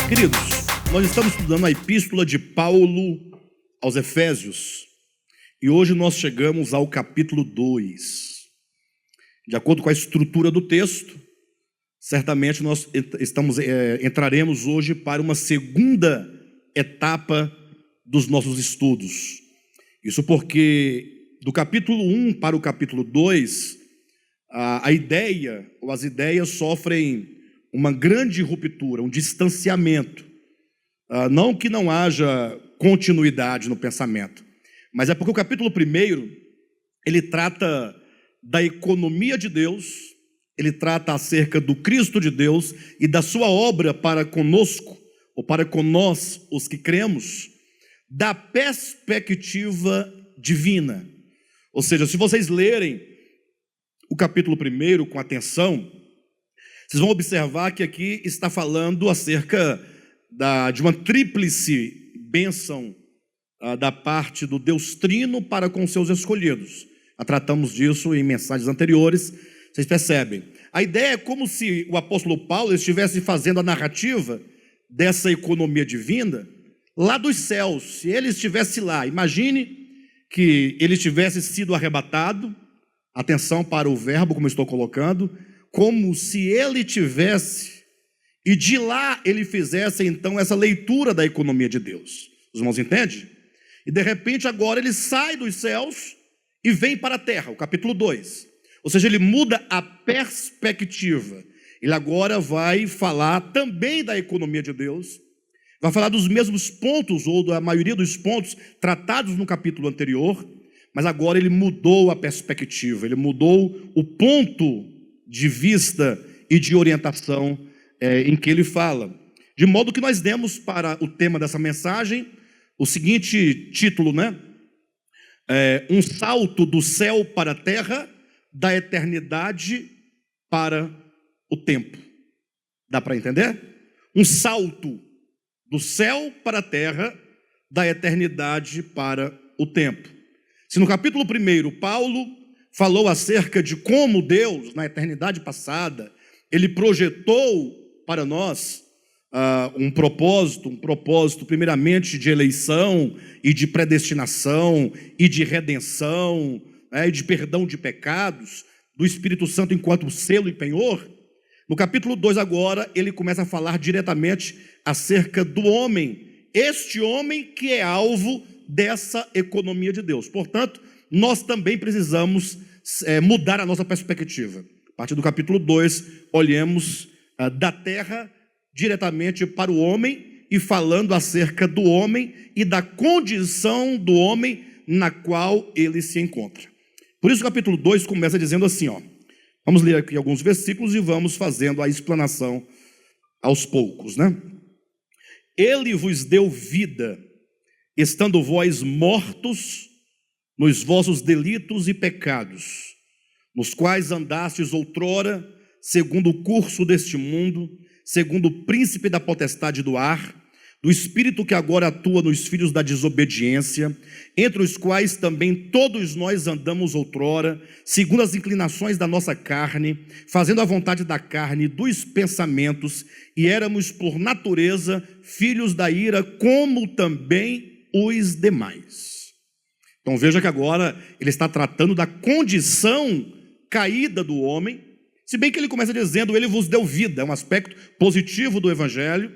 Queridos, nós estamos estudando a epístola de Paulo aos Efésios e hoje nós chegamos ao capítulo 2. De acordo com a estrutura do texto, certamente nós entraremos hoje para uma segunda etapa dos nossos estudos. Isso porque do capítulo 1 para o capítulo 2, a ideia ou as ideias sofrem uma grande ruptura, um distanciamento. Não que não haja continuidade no pensamento, mas é porque o capítulo 1, ele trata da economia de Deus, ele trata acerca do Cristo de Deus e da sua obra para conosco, ou para com nós, os que cremos, da perspectiva divina. Ou seja, se vocês lerem o capítulo 1 com atenção, vocês vão observar que aqui está falando acerca de uma tríplice bênção da parte do Deus Trino para com seus escolhidos. Já tratamos disso em mensagens anteriores, vocês percebem. A ideia é como se o apóstolo Paulo estivesse fazendo a narrativa dessa economia divina lá dos céus. Se ele estivesse lá, imagine que ele tivesse sido arrebatado, atenção para o verbo como eu estou colocando, como se ele tivesse, e de lá ele fizesse então essa leitura da economia de Deus. Os irmãos entendem? E de repente agora ele sai dos céus e vem para a terra, o capítulo 2. Ou seja, ele muda a perspectiva. Ele agora vai falar também da economia de Deus, vai falar dos mesmos pontos, ou da maioria dos pontos tratados no capítulo anterior, mas agora ele mudou a perspectiva, ele mudou o ponto de vista e de orientação em que ele fala. De modo que nós demos para o tema dessa mensagem o seguinte título, né? Um salto do céu para a terra, da eternidade para o tempo. Dá para entender? Um salto do céu para a terra, da eternidade para o tempo. Se no capítulo 1, Paulo falou acerca de como Deus, na eternidade passada, ele projetou para nós um propósito primeiramente de eleição e de predestinação e de redenção, e de perdão de pecados, do Espírito Santo enquanto selo e penhor. No capítulo 2 agora, ele começa a falar diretamente acerca do homem, este homem que é alvo dessa economia de Deus. Portanto, nós também precisamos mudar a nossa perspectiva. A partir do capítulo 2, olhemos da terra diretamente para o homem e falando acerca do homem e da condição do homem na qual ele se encontra. Por isso o capítulo 2 começa dizendo assim, vamos ler aqui alguns versículos e vamos fazendo a explanação aos poucos, né? Ele vos deu vida, estando vós mortos nos vossos delitos e pecados, nos quais andastes outrora, segundo o curso deste mundo, segundo o príncipe da potestade do ar, do espírito que agora atua nos filhos da desobediência, entre os quais também todos nós andamos outrora, segundo as inclinações da nossa carne, fazendo a vontade da carne e dos pensamentos, e éramos por natureza filhos da ira, como também os demais. Então veja que agora ele está tratando da condição caída do homem, se bem que ele começa dizendo, ele vos deu vida, é um aspecto positivo do evangelho,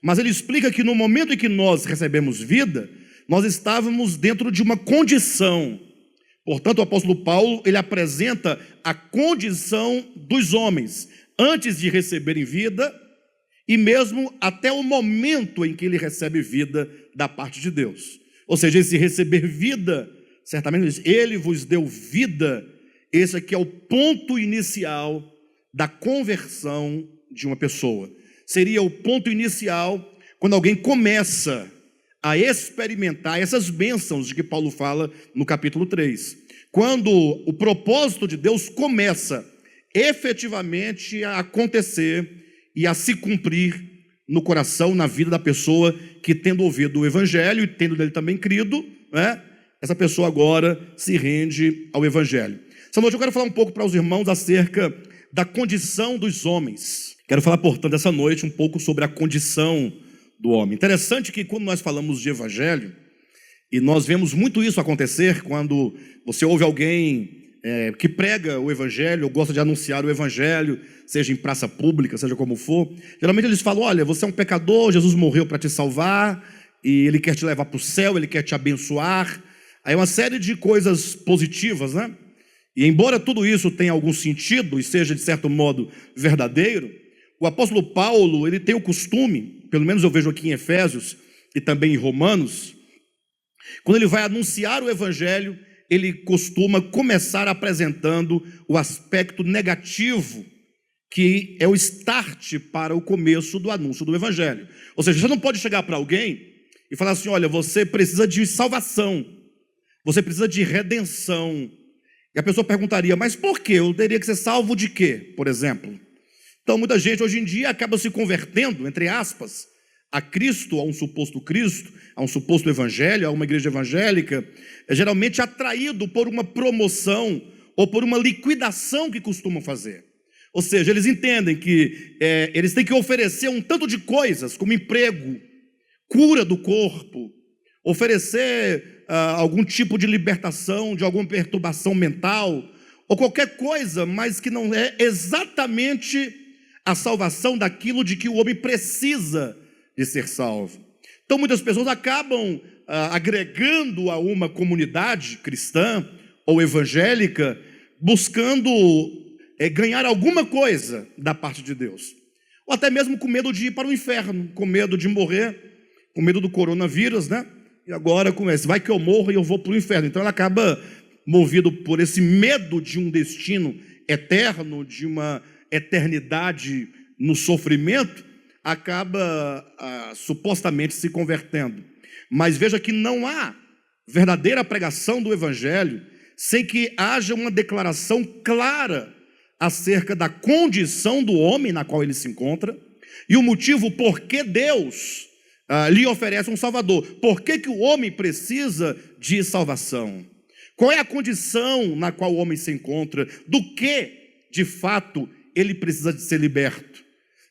mas ele explica que no momento em que nós recebemos vida, nós estávamos dentro de uma condição. Portanto, o apóstolo Paulo, ele apresenta a condição dos homens, antes de receberem vida, e mesmo até o momento em que ele recebe vida da parte de Deus. Ou seja, esse receber vida, certamente ele vos deu vida, esse aqui é o ponto inicial da conversão de uma pessoa. Seria o ponto inicial quando alguém começa a experimentar essas bênçãos de que Paulo fala no capítulo 3. Quando o propósito de Deus começa efetivamente a acontecer e a se cumprir no coração, na vida da pessoa que, tendo ouvido o evangelho e tendo dele também crido, né, essa pessoa agora se rende ao evangelho. Essa noite eu quero falar um pouco para os irmãos acerca da condição dos homens. Quero falar, portanto, essa noite um pouco sobre a condição do homem. Interessante que quando nós falamos de evangelho, e nós vemos muito isso acontecer quando você ouve alguém que prega o evangelho, ou gosta de anunciar o evangelho, seja em praça pública, seja como for, geralmente eles falam: olha, você é um pecador, Jesus morreu para te salvar, e Ele quer te levar para o céu, Ele quer te abençoar. Aí uma série de coisas positivas, né? E embora tudo isso tenha algum sentido e seja de certo modo verdadeiro, o apóstolo Paulo, ele tem o costume, pelo menos eu vejo aqui em Efésios e também em Romanos, quando ele vai anunciar o evangelho, ele costuma começar apresentando o aspecto negativo, que é o start para o começo do anúncio do evangelho. Ou seja, você não pode chegar para alguém e falar assim: olha, você precisa de salvação, você precisa de redenção. E a pessoa perguntaria: mas por quê? Eu teria que ser salvo de quê, por exemplo? Então, muita gente hoje em dia acaba se convertendo, entre aspas, a Cristo, a um suposto evangelho, a uma igreja evangélica, geralmente atraído por uma promoção ou por uma liquidação que costumam fazer. Ou seja, eles entendem que eles têm que oferecer um tanto de coisas, como emprego, cura do corpo, oferecer algum tipo de libertação de alguma perturbação mental, ou qualquer coisa, mas que não é exatamente a salvação daquilo de que o homem precisa de ser salvo. Então muitas pessoas acabam agregando a uma comunidade cristã ou evangélica, buscando ganhar alguma coisa da parte de Deus, ou até mesmo com medo de ir para o inferno, com medo de morrer, com medo do coronavírus, né? E agora começa: vai que eu morro e eu vou para o inferno. Então ela acaba movido por esse medo de um destino eterno, de uma eternidade no sofrimento, acaba supostamente se convertendo. Mas veja que não há verdadeira pregação do evangelho sem que haja uma declaração clara acerca da condição do homem na qual ele se encontra e o motivo por que Deus lhe oferece um salvador. Por que o homem precisa de salvação? Qual é a condição na qual o homem se encontra? Do que, de fato, ele precisa de ser liberto?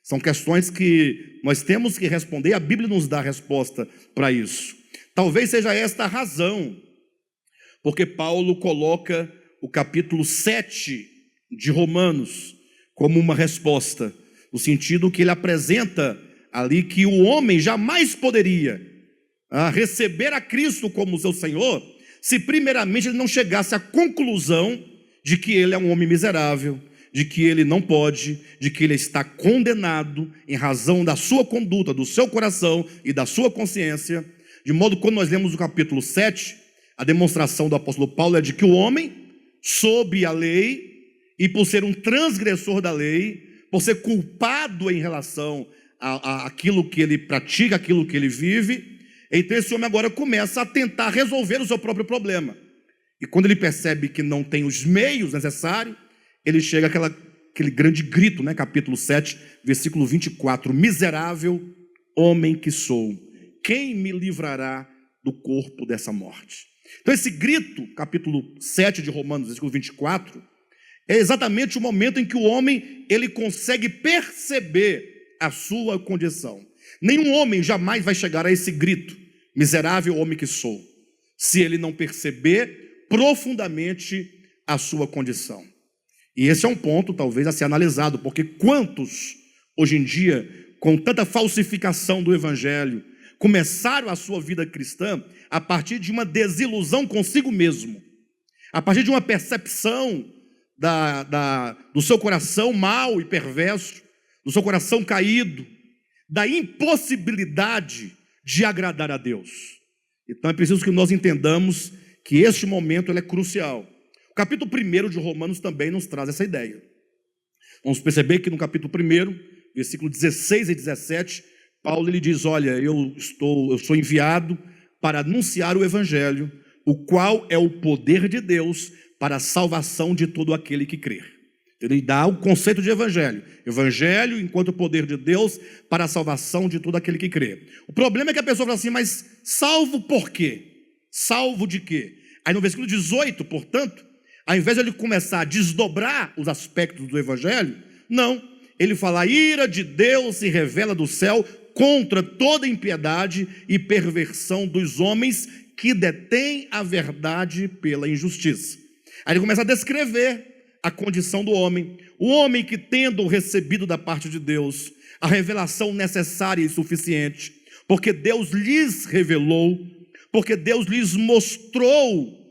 São questões que nós temos que responder. A Bíblia nos dá a resposta para isso. Talvez seja esta a razão porque Paulo coloca o capítulo 7 de Romanos como uma resposta, no sentido que ele apresenta ali que o homem jamais poderia receber a Cristo como seu Senhor, se primeiramente ele não chegasse à conclusão de que ele é um homem miserável, de que ele não pode, de que ele está condenado em razão da sua conduta, do seu coração e da sua consciência. De modo que quando nós lemos o capítulo 7, a demonstração do apóstolo Paulo é de que o homem, sob a lei, e por ser um transgressor da lei, por ser culpado em relação àquilo que ele pratica, aquilo que ele vive, então esse homem agora começa a tentar resolver o seu próprio problema. E quando ele percebe que não tem os meios necessários, ele chega àquele grande grito, né? Capítulo 7, versículo 24: miserável homem que sou, quem me livrará do corpo dessa morte? Então esse grito, capítulo 7 de Romanos, versículo 24, é exatamente o momento em que o homem ele consegue perceber a sua condição. Nenhum homem jamais vai chegar a esse grito: miserável homem que sou, se ele não perceber profundamente a sua condição. E esse é um ponto talvez a ser analisado, porque quantos hoje em dia, com tanta falsificação do evangelho, começaram a sua vida cristã a partir de uma desilusão consigo mesmo, a partir de uma percepção do seu coração mau e perverso, do seu coração caído, da impossibilidade de agradar a Deus. Então é preciso que nós entendamos que este momento ele é crucial. O capítulo 1 de Romanos também nos traz essa ideia. Vamos perceber que no capítulo 1, versículo 16 e 17, Paulo ele diz: olha, eu sou enviado para anunciar o evangelho, o qual é o poder de Deus para a salvação de todo aquele que crer. Ele dá o conceito de evangelho. Evangelho enquanto poder de Deus para a salvação de todo aquele que crê. O problema é que a pessoa fala assim, mas salvo por quê? Salvo de quê? Aí no versículo 18, portanto, ao invés de ele começar a desdobrar os aspectos do evangelho, não. Ele fala, a ira de Deus se revela do céu contra toda impiedade e perversão dos homens que detêm a verdade pela injustiça. Aí ele começa a descrever a condição do homem, o homem que tendo recebido da parte de Deus a revelação necessária e suficiente, porque Deus lhes revelou, porque Deus lhes mostrou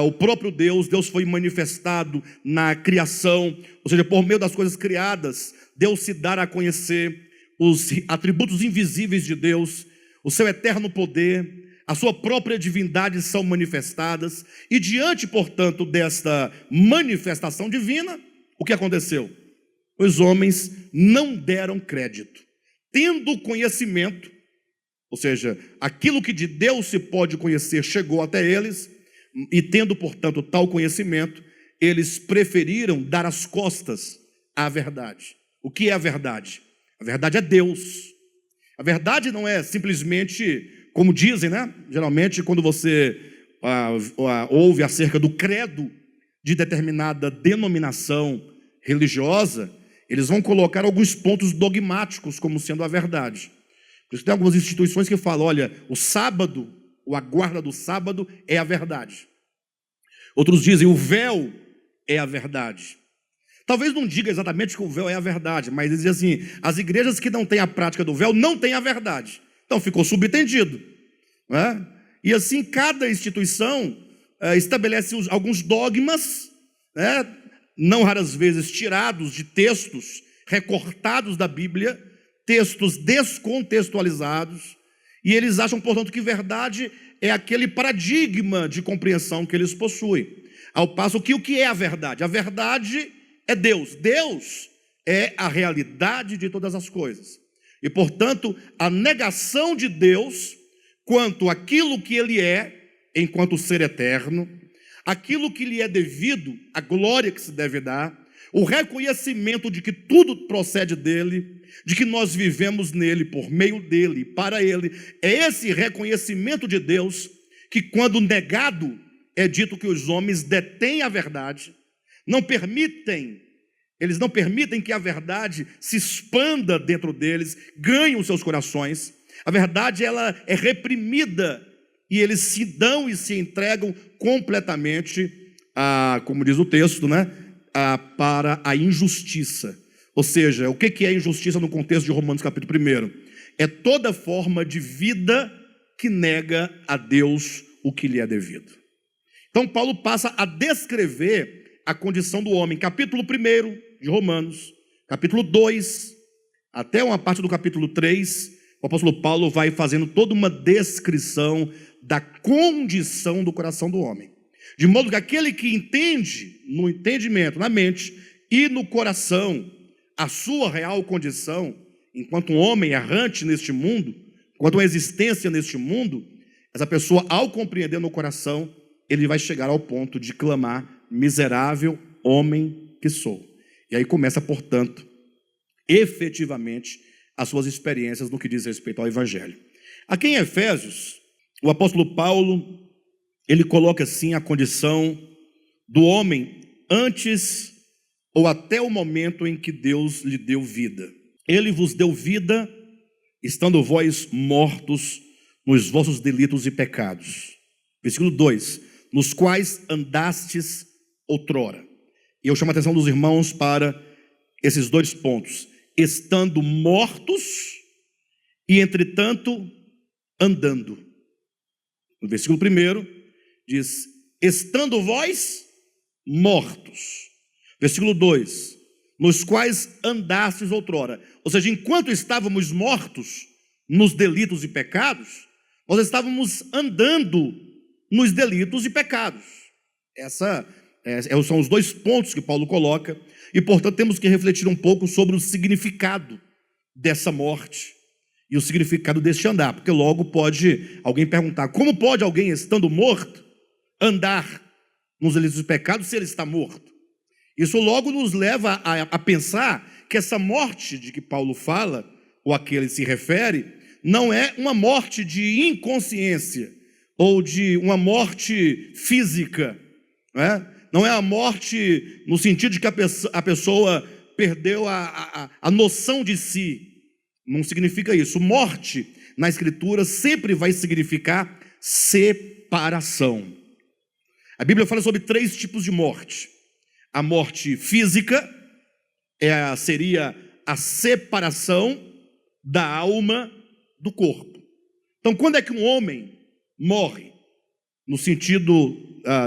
o próprio Deus, Deus foi manifestado na criação, ou seja, por meio das coisas criadas, Deus se dá a conhecer os atributos invisíveis de Deus, o seu eterno poder, a sua própria divindade são manifestadas, e diante, portanto, desta manifestação divina, o que aconteceu? Os homens não deram crédito, tendo conhecimento, ou seja, aquilo que de Deus se pode conhecer chegou até eles, e tendo, portanto, tal conhecimento, eles preferiram dar as costas à verdade. O que é a verdade? A verdade é Deus. A verdade não é simplesmente, como dizem, né? Geralmente, quando você ouve acerca do credo de determinada denominação religiosa, eles vão colocar alguns pontos dogmáticos como sendo a verdade. Por isso tem algumas instituições que falam, olha, o sábado, ou a guarda do sábado é a verdade. Outros dizem, o véu é a verdade. Talvez não diga exatamente que o véu é a verdade, mas dizem assim, as igrejas que não têm a prática do véu não têm a verdade. Então ficou subentendido, né? E assim cada instituição estabelece alguns dogmas, né? Não raras vezes tirados de textos recortados da Bíblia, textos descontextualizados, e eles acham, portanto, que verdade é aquele paradigma de compreensão que eles possuem. Ao passo que o que é a verdade? A verdade é Deus. Deus é a realidade de todas as coisas. E, portanto, a negação de Deus quanto àquilo que Ele é, enquanto ser eterno, aquilo que lhe é devido, a glória que se deve dar, o reconhecimento de que tudo procede dele, de que nós vivemos nele, por meio dele, para ele, é esse reconhecimento de Deus que, quando negado, é dito que os homens detêm a verdade, eles não permitem que a verdade se expanda dentro deles, ganhe os seus corações. A verdade, ela é reprimida e eles se dão e se entregam completamente, como diz o texto, né? Para a injustiça. Ou seja, o que é injustiça no contexto de Romanos capítulo 1? É toda forma de vida que nega a Deus o que lhe é devido. Então Paulo passa a descrever a condição do homem, capítulo 1 de Romanos, capítulo 2, até uma parte do capítulo 3, o apóstolo Paulo vai fazendo toda uma descrição da condição do coração do homem. De modo que aquele que entende, no entendimento, na mente e no coração, a sua real condição, enquanto um homem errante neste mundo, enquanto uma existência neste mundo, essa pessoa, ao compreender no coração, ele vai chegar ao ponto de clamar, miserável homem que sou. E aí começa, portanto, efetivamente, as suas experiências no que diz respeito ao Evangelho. Aqui em Efésios, o apóstolo Paulo, ele coloca assim a condição do homem antes ou até o momento em que Deus lhe deu vida. Ele vos deu vida, estando vós mortos nos vossos delitos e pecados. Versículo 2, nos quais andastes outrora. E eu chamo a atenção dos irmãos para esses dois pontos. Estando mortos e, entretanto, andando. No versículo 1 diz, estando vós mortos. Versículo 2, nos quais andastes outrora. Ou seja, enquanto estávamos mortos nos delitos e pecados, nós estávamos andando nos delitos e pecados. São os dois pontos que Paulo coloca, e portanto temos que refletir um pouco sobre o significado dessa morte e o significado deste andar, porque logo pode alguém perguntar, como pode alguém estando morto andar nos delitos e pecados se ele está morto? Isso logo nos leva a pensar que essa morte de que Paulo fala, ou a que ele se refere, não é uma morte de inconsciência, ou de uma morte física, né? Não é a morte no sentido de que a pessoa perdeu a noção de si. Não significa isso. Morte, na Escritura, sempre vai significar separação. A Bíblia fala sobre 3 tipos de morte. A morte física seria a separação da alma do corpo. Então, quando é que um homem morre? No sentido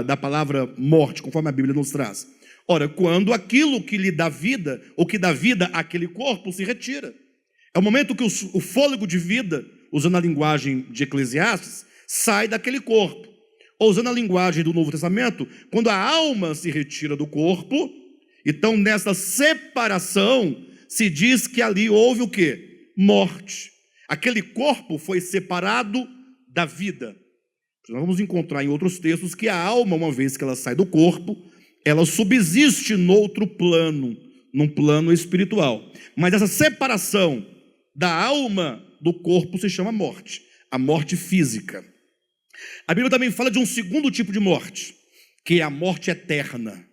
da palavra morte, conforme a Bíblia nos traz. Ora, quando aquilo que lhe dá vida, ou que dá vida àquele corpo, se retira. É o momento que o fôlego de vida, usando a linguagem de Eclesiastes, sai daquele corpo. Ou usando a linguagem do Novo Testamento, quando a alma se retira do corpo, então nessa separação se diz que ali houve o quê? Morte. Aquele corpo foi separado da vida. Nós vamos encontrar em outros textos que a alma, uma vez que ela sai do corpo, ela subsiste noutro plano, num plano espiritual. Mas essa separação da alma do corpo se chama morte, a morte física. A Bíblia também fala de um segundo tipo de morte, que é a morte eterna.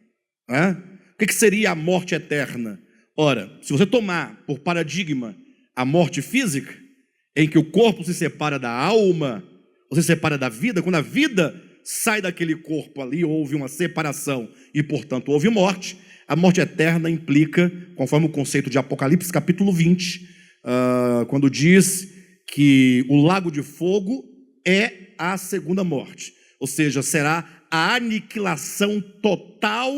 O que seria a morte eterna? Ora, se você tomar por paradigma a morte física, em que o corpo se separa da alma, ou se separa da vida, quando a vida sai daquele corpo ali, houve uma separação e, portanto, houve morte. A morte eterna implica, conforme o conceito de Apocalipse, capítulo 20, quando diz que o lago de fogo é a segunda morte, ou seja, será a aniquilação total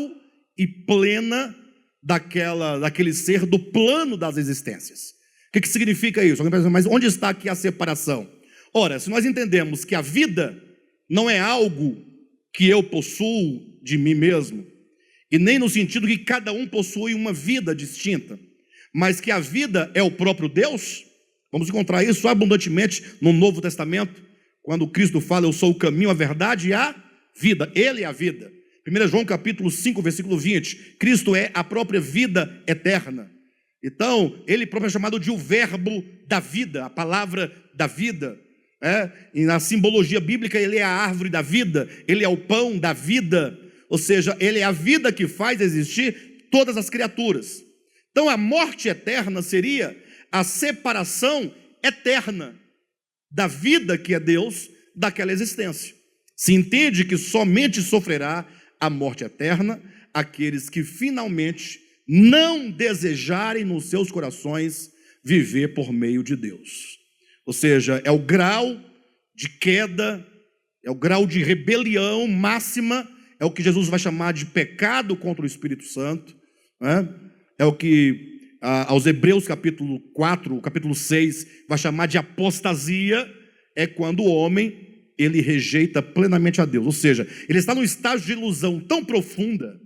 e plena daquele ser do plano das existências. O que significa isso? Mas onde está aqui a separação? Ora, se nós entendemos que a vida não é algo que eu possuo de mim mesmo, e nem no sentido que cada um possui uma vida distinta, mas que a vida é o próprio Deus, vamos encontrar isso abundantemente no Novo Testamento, quando Cristo fala, eu sou o caminho, a verdade e a vida. Ele é a vida. 1 João capítulo 5, versículo 20, Cristo é a própria vida eterna. Então, ele próprio é chamado de o verbo da vida, a palavra da vida. E na simbologia bíblica, ele é a árvore da vida, ele é o pão da vida, ou seja, ele é a vida que faz existir todas as criaturas. Então, a morte eterna seria a separação eterna da vida que é Deus, daquela existência. Se entende que somente sofrerá a morte eterna aqueles que finalmente não desejarem nos seus corações viver por meio de Deus. Ou seja, é o grau de queda, é o grau de rebelião máxima, é o que Jesus vai chamar de pecado contra o Espírito Santo, é o que aos Hebreus capítulo 4, capítulo 6, vai chamar de apostasia, é quando o homem, ele rejeita plenamente a Deus, ou seja, ele está num estágio de ilusão tão profunda,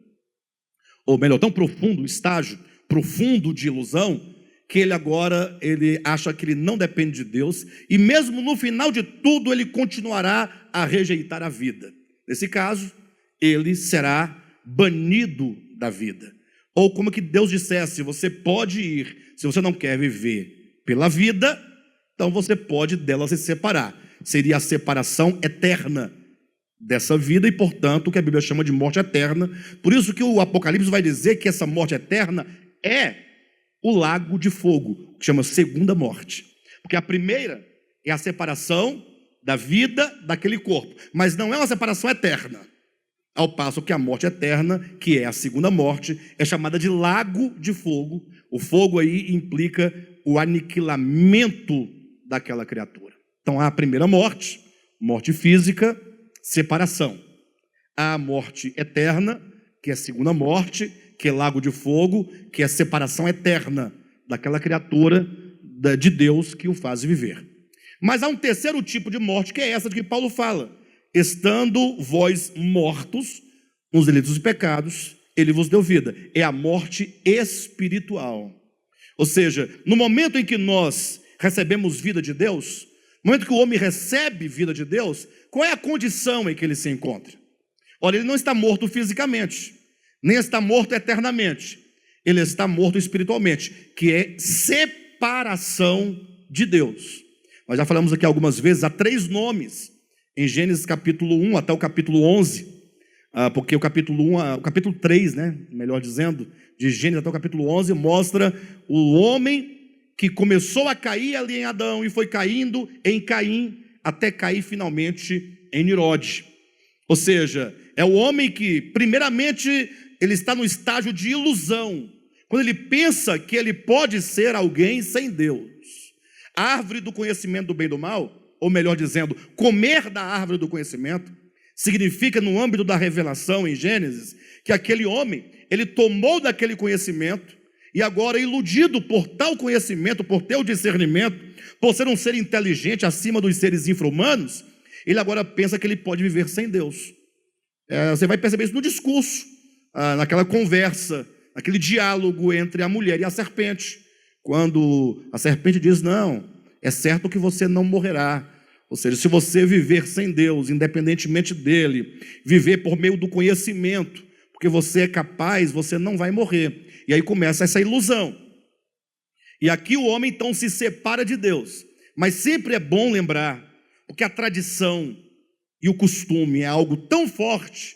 ou melhor, tão profundo, estágio profundo de ilusão, que ele agora, ele acha que ele não depende de Deus, e mesmo no final de tudo, ele continuará a rejeitar a vida. Nesse caso, ele será banido da vida. Ou como que Deus dissesse, você pode ir, se você não quer viver pela vida, então você pode dela se separar. Seria a separação eterna dessa vida e, portanto, o que a Bíblia chama de morte eterna. Por isso que o Apocalipse vai dizer que essa morte eterna é o lago de fogo, que chama segunda morte. Porque a primeira é a separação da vida daquele corpo, mas não é uma separação eterna. Ao passo que a morte eterna, que é a segunda morte, é chamada de lago de fogo. O fogo aí implica o aniquilamento daquela criatura. Então há a primeira morte, morte física, separação. Há a morte eterna, que é a segunda morte, que é lago de fogo, que é a separação eterna daquela criatura de Deus que o faz viver. Mas há um terceiro tipo de morte, que é essa de que Paulo fala. Estando vós mortos nos delitos e pecados, ele vos deu vida. É a morte espiritual. Ou seja, no momento em que nós recebemos vida de Deus, no momento que o homem recebe vida de Deus, qual é a condição em que ele se encontra? Olha, ele não está morto fisicamente, nem está morto eternamente, ele está morto espiritualmente, que é separação de Deus. Nós já falamos aqui algumas vezes, há 3 nomes em Gênesis capítulo 1 até o capítulo 11, porque o capítulo 3, né, melhor dizendo, de Gênesis até o capítulo 11, mostra o homem que começou a cair ali em Adão e foi caindo em Caim, até cair finalmente em Nirode. Ou seja, é o homem que, primeiramente, ele está no estágio de ilusão, quando ele pensa que ele pode ser alguém sem Deus. A árvore do conhecimento do bem e do mal, ou melhor dizendo, comer da árvore do conhecimento, significa, no âmbito da revelação em Gênesis, que aquele homem, ele tomou daquele conhecimento, e agora, iludido por tal conhecimento, por ter o discernimento, por ser um ser inteligente acima dos seres infra-humanos, ele agora pensa que ele pode viver sem Deus. Você vai perceber isso no discurso, naquela conversa, naquele diálogo entre a mulher e a serpente, quando a serpente diz: não, é certo que você não morrerá. Ou seja, se você viver sem Deus, independentemente dele, viver por meio do conhecimento, porque você é capaz, você não vai morrer. E aí começa essa ilusão. E aqui o homem então se separa de Deus. Mas sempre é bom lembrar, porque a tradição e o costume é algo tão forte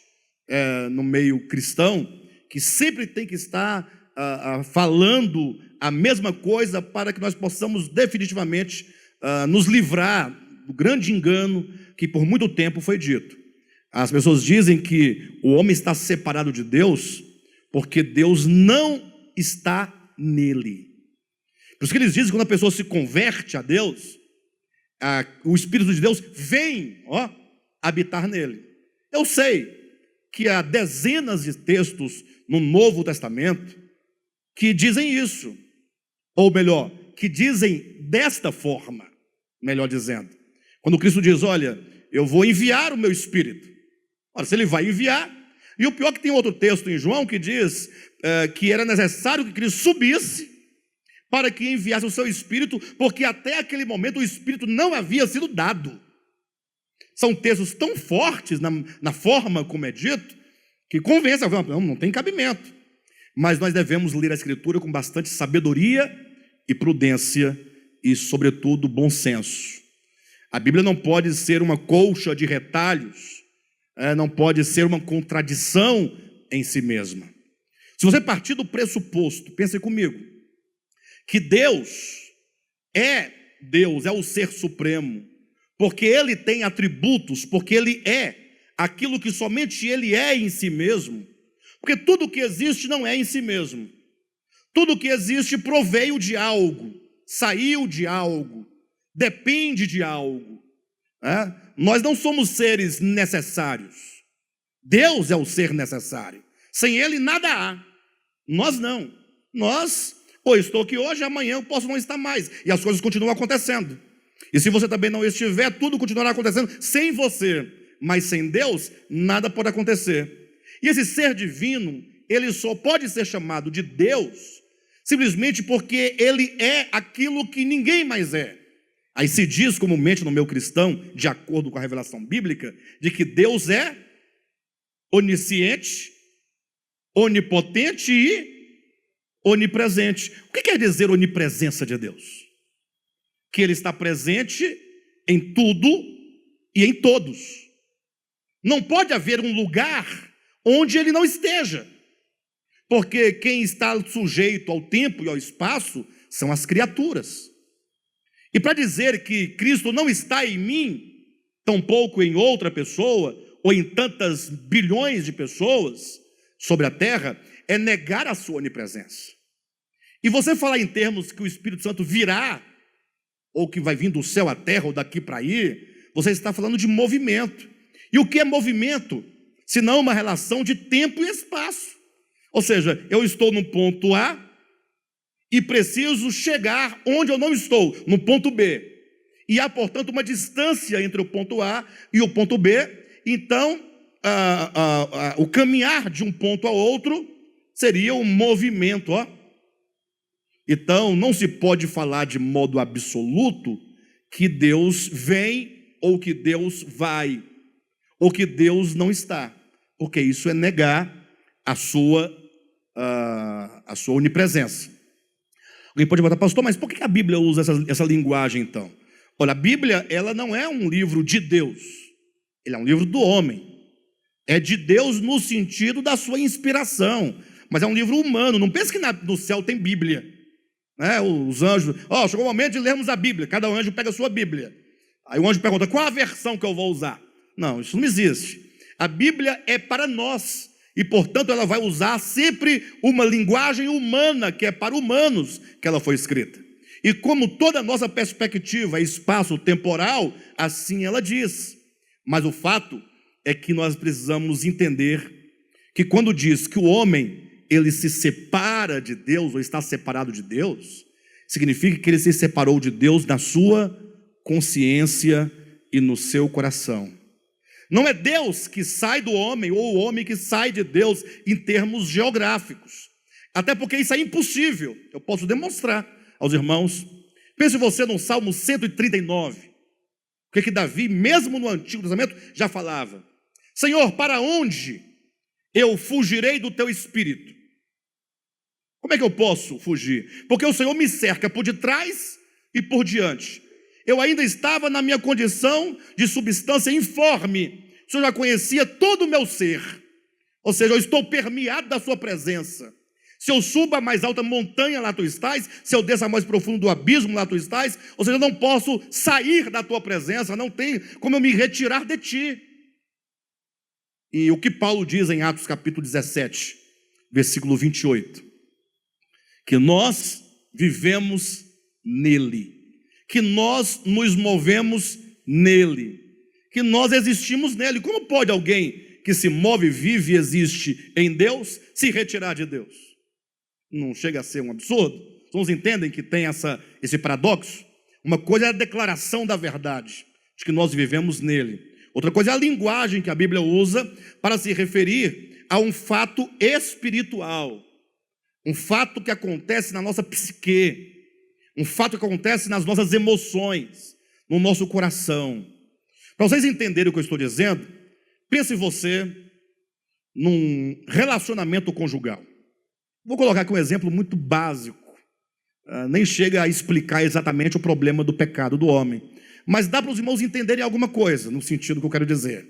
no meio cristão, que sempre tem que estar falando a mesma coisa para que nós possamos definitivamente nos livrar do grande engano que por muito tempo foi dito. As pessoas dizem que o homem está separado de Deus porque Deus não está nele. Por isso que eles dizem que quando a pessoa se converte a Deus, o Espírito de Deus vem habitar nele. Eu sei que há dezenas de textos no Novo Testamento que dizem isso, ou melhor, que dizem desta forma, melhor dizendo. Quando Cristo diz: olha, eu vou enviar o meu Espírito. Ora, se ele vai enviar, e o pior é que tem outro texto em João que diz que era necessário que Cristo subisse para que enviasse o seu Espírito, porque até aquele momento o Espírito não havia sido dado. São textos tão fortes na forma como é dito, que convence, não tem cabimento. Mas nós devemos ler a Escritura com bastante sabedoria e prudência e, sobretudo, bom senso. A Bíblia não pode ser uma colcha de retalhos, não pode ser uma contradição em si mesma. Se você partir do pressuposto, pense comigo, que Deus é o ser supremo, porque Ele tem atributos, porque Ele é aquilo que somente Ele é em si mesmo, porque tudo que existe não é em si mesmo, tudo que existe proveio de algo, saiu de algo, depende de algo. Nós não somos seres necessários, Deus é o ser necessário, sem Ele nada há, nós não, ou estou aqui hoje, amanhã eu posso não estar mais, e as coisas continuam acontecendo, e se você também não estiver, tudo continuará acontecendo sem você, mas sem Deus, nada pode acontecer. E esse ser divino, ele só pode ser chamado de Deus, simplesmente porque ele é aquilo que ninguém mais é. Aí se diz comumente no meio cristão, de acordo com a revelação bíblica, de que Deus é onisciente, onipotente e onipresente. O que quer dizer onipresença de Deus? Que Ele está presente em tudo e em todos. Não pode haver um lugar onde Ele não esteja, porque quem está sujeito ao tempo e ao espaço são as criaturas. E para dizer que Cristo não está em mim, tampouco em outra pessoa, ou em tantas bilhões de pessoas sobre a terra, é negar a sua onipresença. E você falar em termos que o Espírito Santo virá, ou que vai vir do céu à terra, ou daqui para aí, você está falando de movimento. E o que é movimento? Senão uma relação de tempo e espaço. Ou seja, eu estou no ponto A e preciso chegar onde eu não estou, no ponto B. E há, portanto, uma distância entre o ponto A e o ponto B. Então, o caminhar de um ponto a outro seria um movimento. Então, não se pode falar de modo absoluto que Deus vem, ou que Deus vai, ou que Deus não está, porque isso é negar a sua onipresença. Alguém pode perguntar, pastor, mas por que a Bíblia usa essa linguagem então? Olha, a Bíblia, ela não é um livro de Deus, ele é um livro do homem. É de Deus no sentido da sua inspiração, mas é um livro humano. Não pense que no céu tem Bíblia, né? Os anjos, chegou o momento de lermos a Bíblia, cada anjo pega a sua Bíblia. Aí o anjo pergunta, qual a versão que eu vou usar? Não, isso não existe. A Bíblia é para nós, e portanto ela vai usar sempre uma linguagem humana, que é para humanos que ela foi escrita. E como toda a nossa perspectiva é espaço-temporal, assim ela diz. Mas o fato é que nós precisamos entender que quando diz que o homem, ele se separa de Deus, ou está separado de Deus, significa que ele se separou de Deus na sua consciência e no seu coração. Não é Deus que sai do homem, ou o homem que sai de Deus em termos geográficos. Até porque isso é impossível. Eu posso demonstrar aos irmãos. Pense você no Salmo 139. O que Davi, mesmo no Antigo Testamento, já falava. Senhor, para onde eu fugirei do teu espírito? Como é que eu posso fugir? Porque o Senhor me cerca por detrás e por diante. Eu ainda estava na minha condição de substância informe. O Senhor já conhecia todo o meu ser. Ou seja, eu estou permeado da sua presença. Se eu subo a mais alta montanha, lá tu estás. Se eu desço a mais profundo do abismo, lá tu estás. Ou seja, eu não posso sair da tua presença. Não tem como eu me retirar de ti. E o que Paulo diz em Atos capítulo 17, versículo 28. Que nós vivemos nele. Que nós nos movemos nele. Que nós existimos nele. Como pode alguém que se move, vive e existe em Deus se retirar de Deus? Não chega a ser um absurdo? Vocês entendem que tem esse paradoxo? Uma coisa é a declaração da verdade, de que nós vivemos nele. Outra coisa é a linguagem que a Bíblia usa para se referir a um fato espiritual. Um fato que acontece na nossa psique. Um fato que acontece nas nossas emoções, no nosso coração. Para vocês entenderem o que eu estou dizendo, pense você num relacionamento conjugal. Vou colocar aqui um exemplo muito básico. Nem chega a explicar exatamente o problema do pecado do homem. Mas dá para os irmãos entenderem alguma coisa, no sentido que eu quero dizer.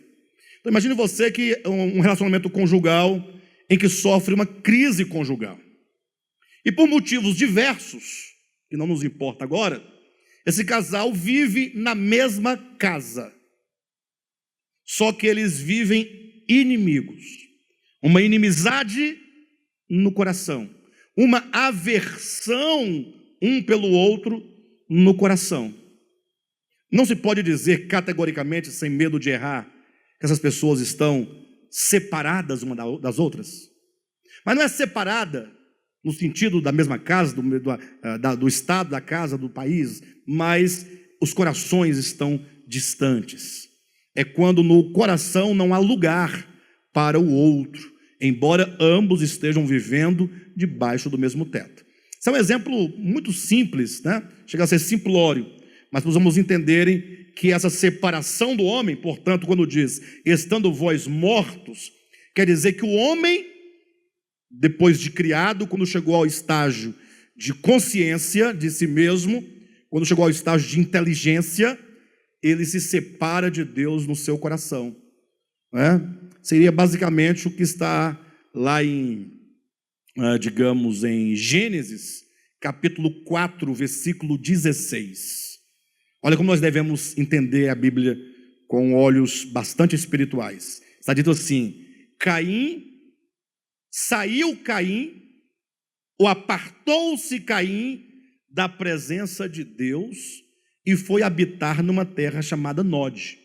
Então imagine você que um relacionamento conjugal em que sofre uma crise conjugal. E por motivos diversos, que não nos importa agora, esse casal vive na mesma casa. Só que eles vivem inimigos. Uma inimizade no coração. Uma aversão um pelo outro no coração. Não se pode dizer categoricamente, sem medo de errar, que essas pessoas estão separadas uma das outras. Mas não é separada no sentido da mesma casa, do estado da casa, do país, mas os corações estão distantes. É quando no coração não há lugar para o outro, embora ambos estejam vivendo debaixo do mesmo teto. Esse é um exemplo muito simples, né? Chega a ser simplório, mas nós vamos entenderem que essa separação do homem, portanto, quando diz, estando vós mortos, quer dizer que o homem, depois de criado, quando chegou ao estágio de consciência de si mesmo, quando chegou ao estágio de inteligência, ele se separa de Deus no seu coração. Né? Seria basicamente o que está lá em Gênesis, capítulo 4, versículo 16. Olha como nós devemos entender a Bíblia com olhos bastante espirituais. Está dito assim, saiu Caim, ou apartou-se Caim da presença de Deus e foi habitar numa terra chamada Nod.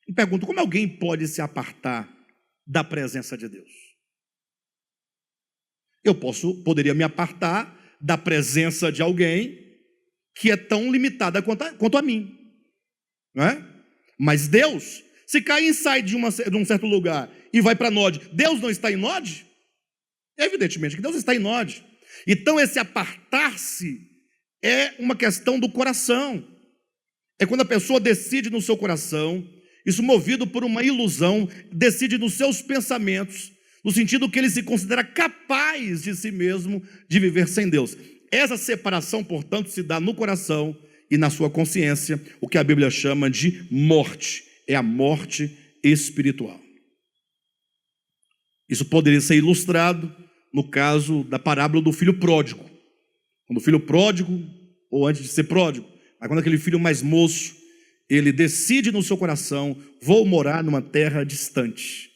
E pergunto, como alguém pode se apartar da presença de Deus? Eu poderia me apartar da presença de alguém que é tão limitada quanto a mim, não é? Mas Deus, se Caim sai de um certo lugar e vai para Nod, Deus não está em Nod? Evidentemente que Deus está em Nod. Então esse apartar-se é uma questão do coração. É quando a pessoa decide no seu coração, isso movido por uma ilusão, decide nos seus pensamentos no sentido que ele se considera capaz de si mesmo de viver sem Deus. Essa separação, portanto, se dá no coração e na sua consciência, o que a Bíblia chama de morte. É a morte espiritual. Isso poderia ser ilustrado no caso da parábola do filho pródigo. Quando o filho pródigo, ou antes de ser pródigo, mas quando aquele filho mais moço, ele decide no seu coração: vou morar numa terra distante.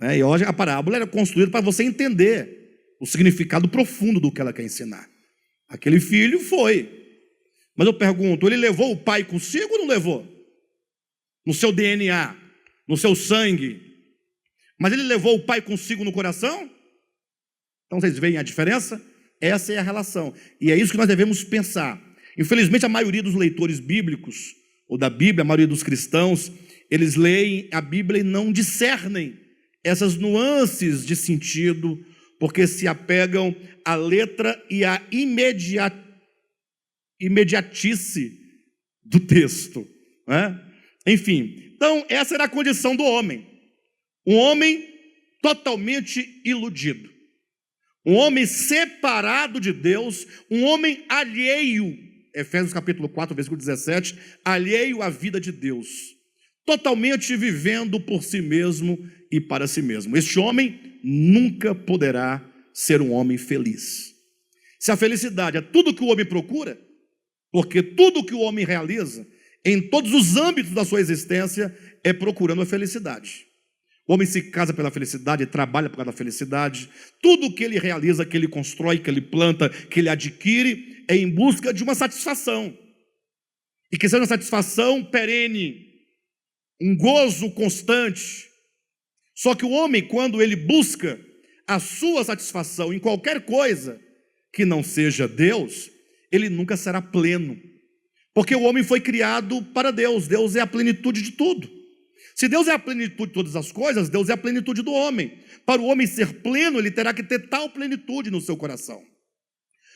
E hoje a parábola era construída para você entender o significado profundo do que ela quer ensinar. Aquele filho foi. Mas eu pergunto, ele levou o pai consigo ou não levou? No seu DNA, no seu sangue. Mas ele levou o pai consigo no coração? Então vocês veem a diferença? Essa é a relação. E é isso que nós devemos pensar. Infelizmente, a maioria dos leitores bíblicos, ou da Bíblia, a maioria dos cristãos, eles leem a Bíblia e não discernem essas nuances de sentido, porque se apegam à letra e à imediatice do texto. Enfim, então essa era a condição do homem. Um homem totalmente iludido. Um homem separado de Deus, um homem alheio, Efésios capítulo 4, versículo 17, alheio à vida de Deus, totalmente vivendo por si mesmo e para si mesmo. Este homem nunca poderá ser um homem feliz. Se a felicidade é tudo que o homem procura, porque tudo que o homem realiza, em todos os âmbitos da sua existência, é procurando a felicidade. O homem se casa pela felicidade, trabalha por causa da felicidade. Tudo que ele realiza, que ele constrói, que ele planta, que ele adquire, é em busca de uma satisfação. E que seja uma satisfação perene, um gozo constante. Só que o homem, quando ele busca a sua satisfação em qualquer coisa que não seja Deus, ele nunca será pleno. Porque o homem foi criado para Deus. Deus é a plenitude de tudo. Se Deus é a plenitude de todas as coisas, Deus é a plenitude do homem. Para o homem ser pleno, ele terá que ter tal plenitude no seu coração.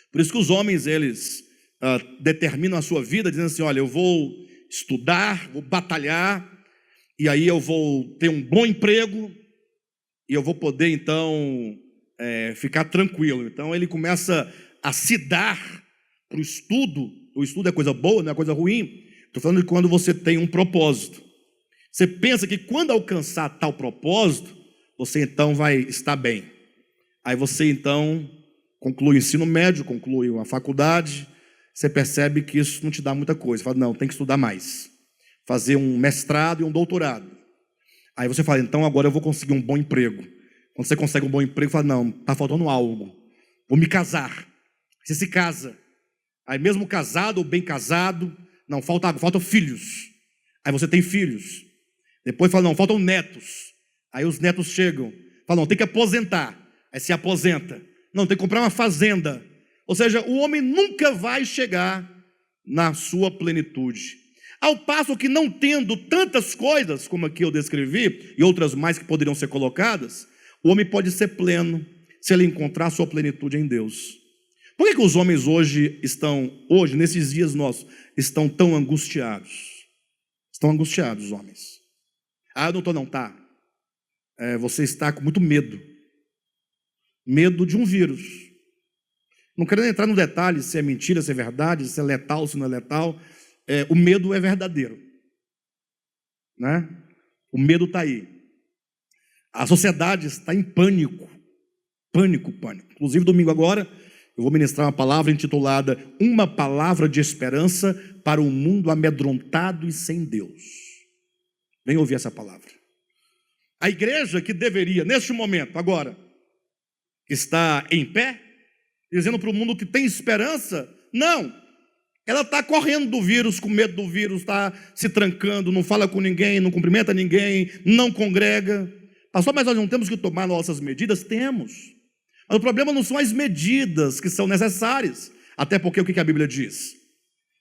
Por isso que os homens, eles determinam a sua vida, dizendo assim: olha, eu vou estudar, vou batalhar, e aí eu vou ter um bom emprego, e eu vou poder, então, ficar tranquilo. Então, ele começa a se dar para o estudo. O estudo é coisa boa, não é coisa ruim. Estou falando de quando você tem um propósito. Você pensa que quando alcançar tal propósito, você então vai estar bem. Aí você então conclui o ensino médio, conclui uma faculdade, você percebe que isso não te dá muita coisa. Você fala: não, tem que estudar mais. Fazer um mestrado e um doutorado. Aí você fala: então agora eu vou conseguir um bom emprego. Quando você consegue um bom emprego, você fala: não, está faltando algo. Vou me casar. Você se casa. Aí mesmo casado ou bem casado, não, faltam filhos. Aí você tem filhos. Depois fala: não, faltam netos. Aí os netos chegam. Fala: não, tem que aposentar. Aí se aposenta. Não, tem que comprar uma fazenda. Ou seja, o homem nunca vai chegar na sua plenitude. Ao passo que, não tendo tantas coisas, como aqui eu descrevi, e outras mais que poderiam ser colocadas, o homem pode ser pleno, se ele encontrar a sua plenitude em Deus. Por que os homens hoje, nesses dias nossos, estão tão angustiados? Estão angustiados os homens. Eu não estou, não, tá. Você está com muito medo. Medo de um vírus. Não quero entrar no detalhe se é mentira, se é verdade, se é letal, se não é letal. O medo é verdadeiro. Né? O medo está aí. A sociedade está em pânico. Pânico. Inclusive, domingo agora, eu vou ministrar uma palavra intitulada Uma Palavra de Esperança para um Mundo Amedrontado e Sem Deus. Vem ouvir essa palavra. A igreja que deveria, neste momento, agora, estar em pé, dizendo para o mundo que tem esperança, não. Ela está correndo do vírus, com medo do vírus, está se trancando, não fala com ninguém, não cumprimenta ninguém, não congrega. Pastor, mas nós não temos que tomar nossas medidas? Temos. Mas o problema não são as medidas que são necessárias. Até porque o que a Bíblia diz?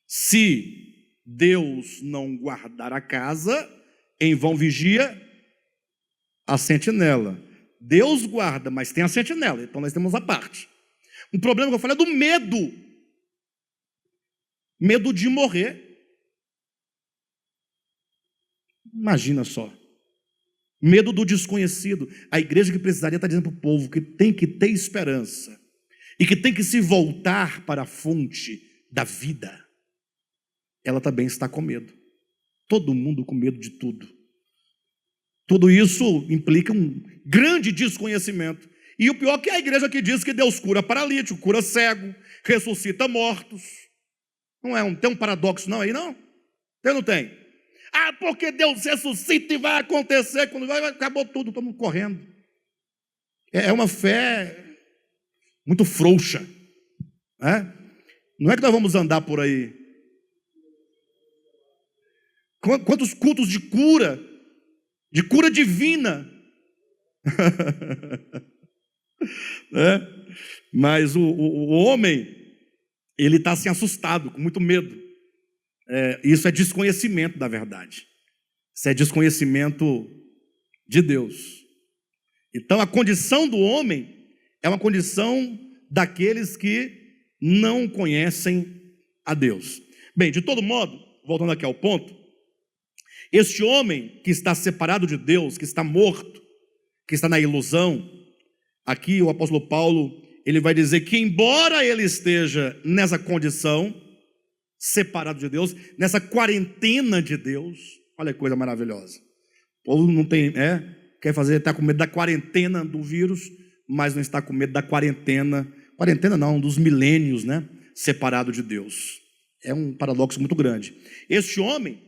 Se Deus não guardar a casa, em vão vigia a sentinela. Deus guarda, mas tem a sentinela. Então nós temos a parte. Um problema que eu falei é do medo. Medo de morrer. Imagina só. Medo do desconhecido. A igreja que precisaria estar dizendo para o povo que tem que ter esperança e que tem que se voltar para a fonte da vida. Ela também está com medo. Todo mundo com medo de tudo. Tudo isso implica um grande desconhecimento. E o pior é que a igreja que diz que Deus cura paralítico, cura cego, ressuscita mortos. Tem um paradoxo não aí, não? Tem ou não tem? Porque Deus ressuscita e vai acontecer, quando vai, acabou tudo, todo mundo correndo. É uma fé muito frouxa. Né? Não é que nós vamos andar por aí. Quantos cultos de cura divina. Mas o homem, ele está assim assustado, com muito medo. Isso é desconhecimento da verdade. Isso é desconhecimento de Deus. Então a condição do homem é uma condição daqueles que não conhecem a Deus. Bem, de todo modo, voltando aqui ao ponto, este homem que está separado de Deus, que está morto, que está na ilusão, aqui o apóstolo Paulo, ele vai dizer que embora ele esteja nessa condição, separado de Deus, nessa quarentena de Deus, olha que coisa maravilhosa. O povo não tem, quer fazer, está com medo da quarentena do vírus, mas não está com medo da quarentena não, dos milênios, separado de Deus. É um paradoxo muito grande. Este homem,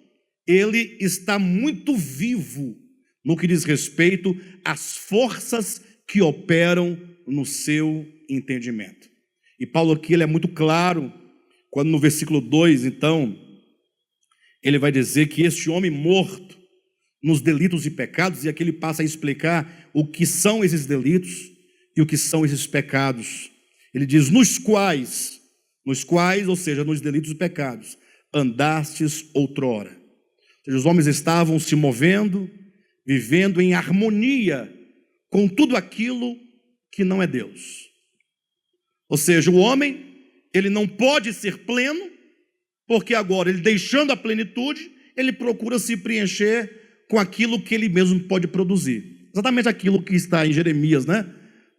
ele está muito vivo no que diz respeito às forças que operam no seu entendimento. E Paulo aqui ele é muito claro, quando no versículo 2, então, ele vai dizer que este homem morto nos delitos e pecados, e aqui ele passa a explicar o que são esses delitos e o que são esses pecados. Ele diz, nos quais, ou seja, nos delitos e pecados, andastes outrora. Ou seja, os homens estavam se movendo, vivendo em harmonia com tudo aquilo que não é Deus. Ou seja, o homem, ele não pode ser pleno, porque agora, ele deixando a plenitude, ele procura se preencher com aquilo que ele mesmo pode produzir. Exatamente aquilo que está em Jeremias,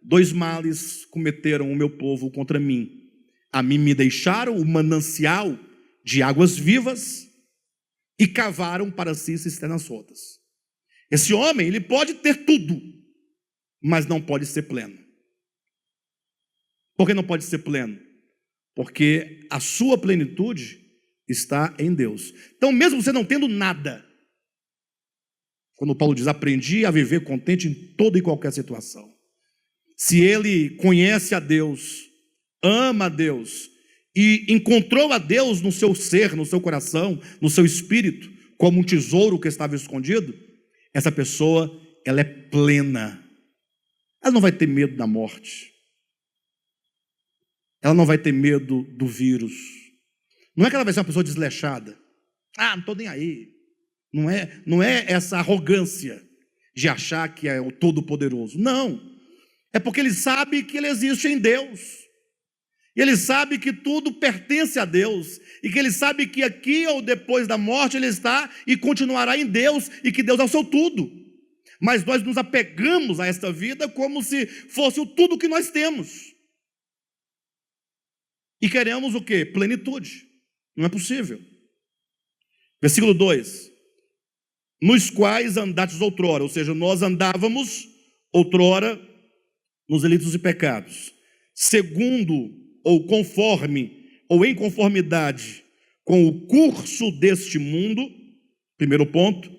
2 males cometeram o meu povo contra mim. A mim me deixaram o manancial de águas vivas e cavaram para si cisternas rotas. Esse homem, ele pode ter tudo, mas não pode ser pleno. Por que não pode ser pleno? Porque a sua plenitude está em Deus. Então, mesmo você não tendo nada, quando Paulo diz, aprendi a viver contente em toda e qualquer situação. Se ele conhece a Deus, ama a Deus, e encontrou a Deus no seu ser, no seu coração, no seu espírito, como um tesouro que estava escondido, essa pessoa, ela é plena. Ela não vai ter medo da morte. Ela não vai ter medo do vírus. Não é que ela vai ser uma pessoa desleixada. Não estou nem aí. Não é essa arrogância de achar que é o Todo-Poderoso. Não. É porque ele sabe que ele existe em Deus. E ele sabe que tudo pertence a Deus. E que ele sabe que aqui ou depois da morte ele está e continuará em Deus. E que Deus é o seu tudo. Mas nós nos apegamos a esta vida como se fosse o tudo que nós temos. E queremos o quê? Plenitude. Não é possível. Versículo 2. Nos quais andastes outrora. Ou seja, nós andávamos outrora nos delitos e pecados. Segundo, ou conforme, ou em conformidade com o curso deste mundo. Primeiro ponto.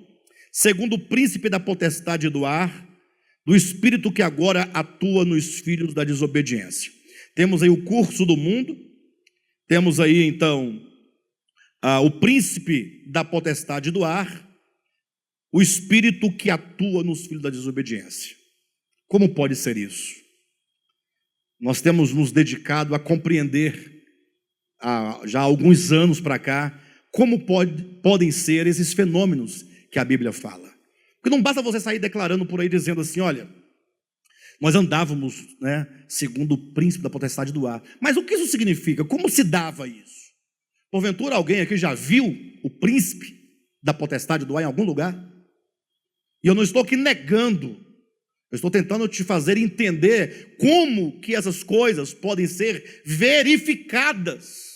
Segundo o príncipe da potestade do ar, do espírito que agora atua nos filhos da desobediência. Temos aí o curso do mundo. Temos aí, então, o príncipe da potestade do ar, o espírito que atua nos filhos da desobediência. Como pode ser isso? Nós temos nos dedicado a compreender, já há alguns anos para cá, como podem ser esses fenômenos que a Bíblia fala. Porque não basta você sair declarando por aí, dizendo assim, olha, nós andávamos, segundo o príncipe da potestade do ar. Mas o que isso significa? Como se dava isso? Porventura alguém aqui já viu o príncipe da potestade do ar em algum lugar? E eu não estou aqui negando, eu estou tentando te fazer entender como que essas coisas podem ser verificadas.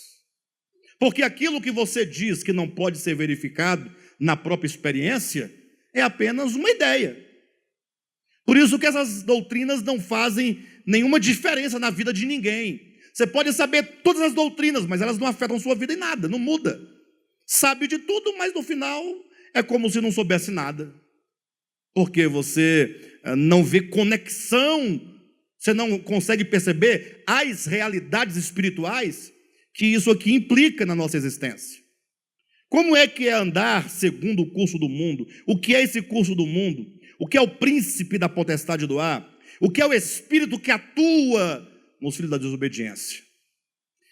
Porque aquilo que você diz que não pode ser verificado na própria experiência é apenas uma ideia. Por isso que essas doutrinas não fazem nenhuma diferença na vida de ninguém. Você pode saber todas as doutrinas, mas elas não afetam sua vida em nada, não muda. Sabe de tudo, mas no final é como se não soubesse nada. Porque você não vê conexão, você não consegue perceber as realidades espirituais que isso aqui implica na nossa existência. Como é que é andar segundo o curso do mundo? O que é esse curso do mundo? O que é o príncipe da potestade do ar? O que é o espírito que atua nos filhos da desobediência?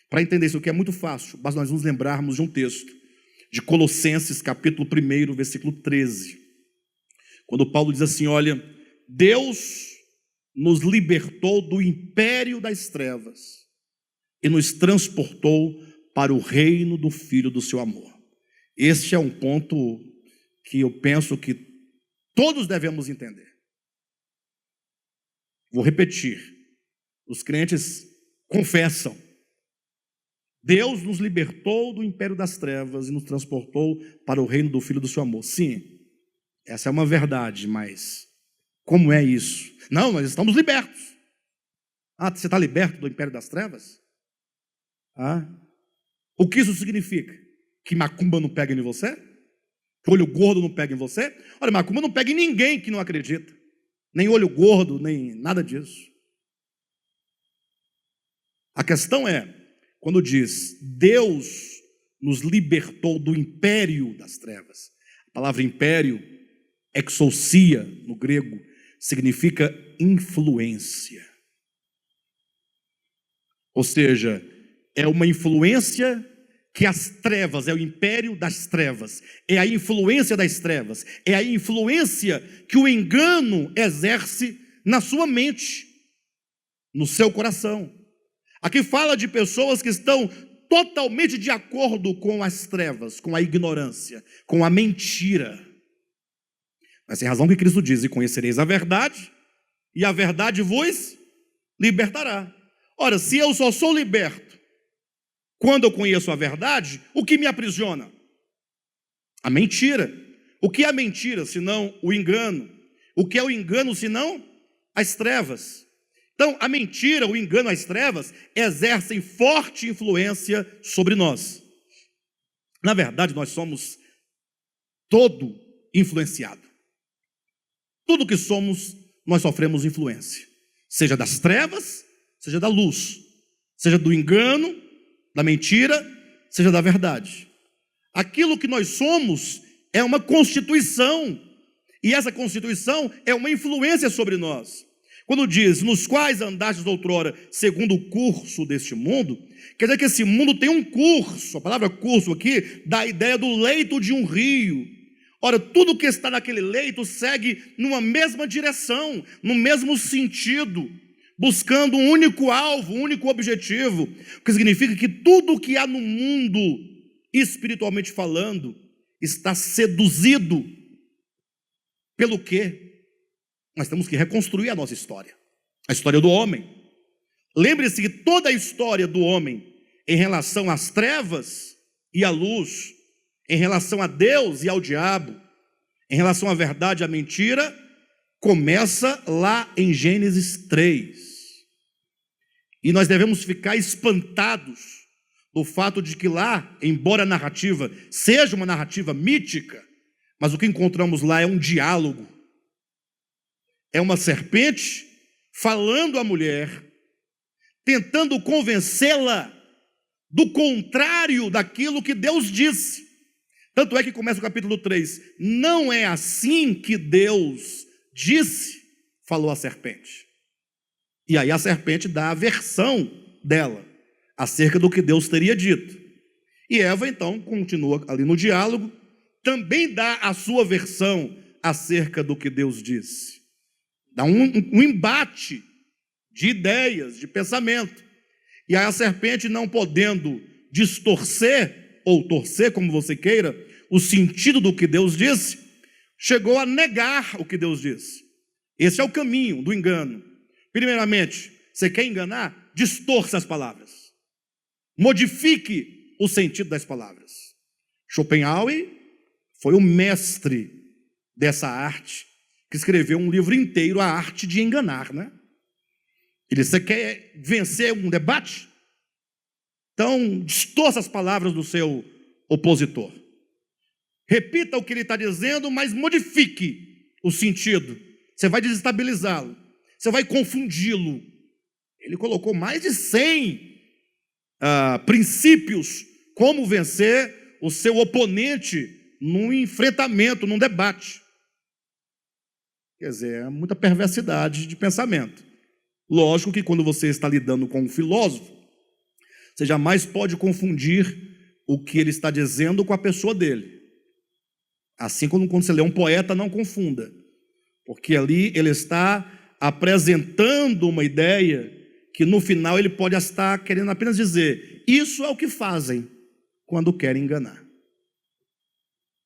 Para entender isso aqui é muito fácil, basta nós nos lembrarmos de um texto de Colossenses capítulo 1, versículo 13. Quando Paulo diz assim, olha, Deus nos libertou do império das trevas e nos transportou para o reino do Filho do seu amor. Este é um ponto que eu penso que todos devemos entender. Vou repetir. Os crentes confessam. Deus nos libertou do império das trevas e nos transportou para o reino do Filho do seu amor. Sim, essa é uma verdade, mas como é isso? Não, nós estamos libertos. Ah, você está liberto do império das trevas? Ah, o que isso significa? Que macumba não pega em você? Que olho gordo não pega em você? Olha, macumba não pega em ninguém que não acredita. Nem olho gordo, nem nada disso. A questão é, quando diz, Deus nos libertou do império das trevas. A palavra império, exousia, no grego, significa influência. Ou seja, é uma influência que as trevas, é o império das trevas, é a influência das trevas, é a influência que o engano exerce na sua mente, no seu coração. Aqui fala de pessoas que estão totalmente de acordo com as trevas, com a ignorância, com a mentira. Mas tem razão que Cristo diz, e conhecereis a verdade, e a verdade vos libertará. Ora, se eu só sou liberto quando eu conheço a verdade, o que me aprisiona? A mentira. O que é a mentira, senão o engano? O que é o engano, senão as trevas? Então, a mentira, o engano, as trevas exercem forte influência sobre nós. Na verdade, nós somos todo influenciado. Tudo que somos, nós sofremos influência. Seja das trevas, seja da luz, seja do engano, da mentira, seja da verdade. Aquilo que nós somos é uma constituição, e essa constituição é uma influência sobre nós. Quando diz, nos quais andastes outrora, segundo o curso deste mundo, quer dizer que esse mundo tem um curso. A palavra curso aqui dá a ideia do leito de um rio. Ora, tudo que está naquele leito segue numa mesma direção, no mesmo sentido, buscando um único alvo, um único objetivo, o que significa que tudo que há no mundo, espiritualmente falando, está seduzido pelo quê? Nós temos que reconstruir a nossa história, a história do homem. Lembre-se que toda a história do homem, em relação às trevas e à luz, em relação a Deus e ao diabo, em relação à verdade e à mentira, começa lá em Gênesis 3. E nós devemos ficar espantados do fato de que lá, embora a narrativa seja uma narrativa mítica, mas o que encontramos lá é um diálogo. É uma serpente falando à mulher, tentando convencê-la do contrário daquilo que Deus disse. Tanto é que começa o capítulo 3. Não é assim que Deus disse, falou a serpente. E aí a serpente dá a versão dela acerca do que Deus teria dito. E Eva então continua ali no diálogo, também dá a sua versão acerca do que Deus disse. Dá um embate de ideias, de pensamento. E aí a serpente, não podendo distorcer, ou torcer, como você queira, o sentido do que Deus disse, chegou a negar o que Deus disse. Esse é o caminho do engano. Primeiramente, você quer enganar? Distorça as palavras. Modifique o sentido das palavras. Schopenhauer foi o mestre dessa arte, que escreveu um livro inteiro, A Arte de Enganar, né? Você quer vencer um debate? Então, distorça as palavras do seu opositor. Repita o que ele está dizendo, mas modifique o sentido. Você vai desestabilizá-lo. Você vai confundi-lo. Ele colocou mais de 100 princípios como vencer o seu oponente num enfrentamento, num debate. Quer dizer, é muita perversidade de pensamento. Lógico que quando você está lidando com um filósofo, você jamais pode confundir o que ele está dizendo com a pessoa dele. Assim como quando você lê um poeta, não confunda, porque ali ele está apresentando uma ideia que no final ele pode estar querendo apenas dizer: isso é o que fazem quando querem enganar.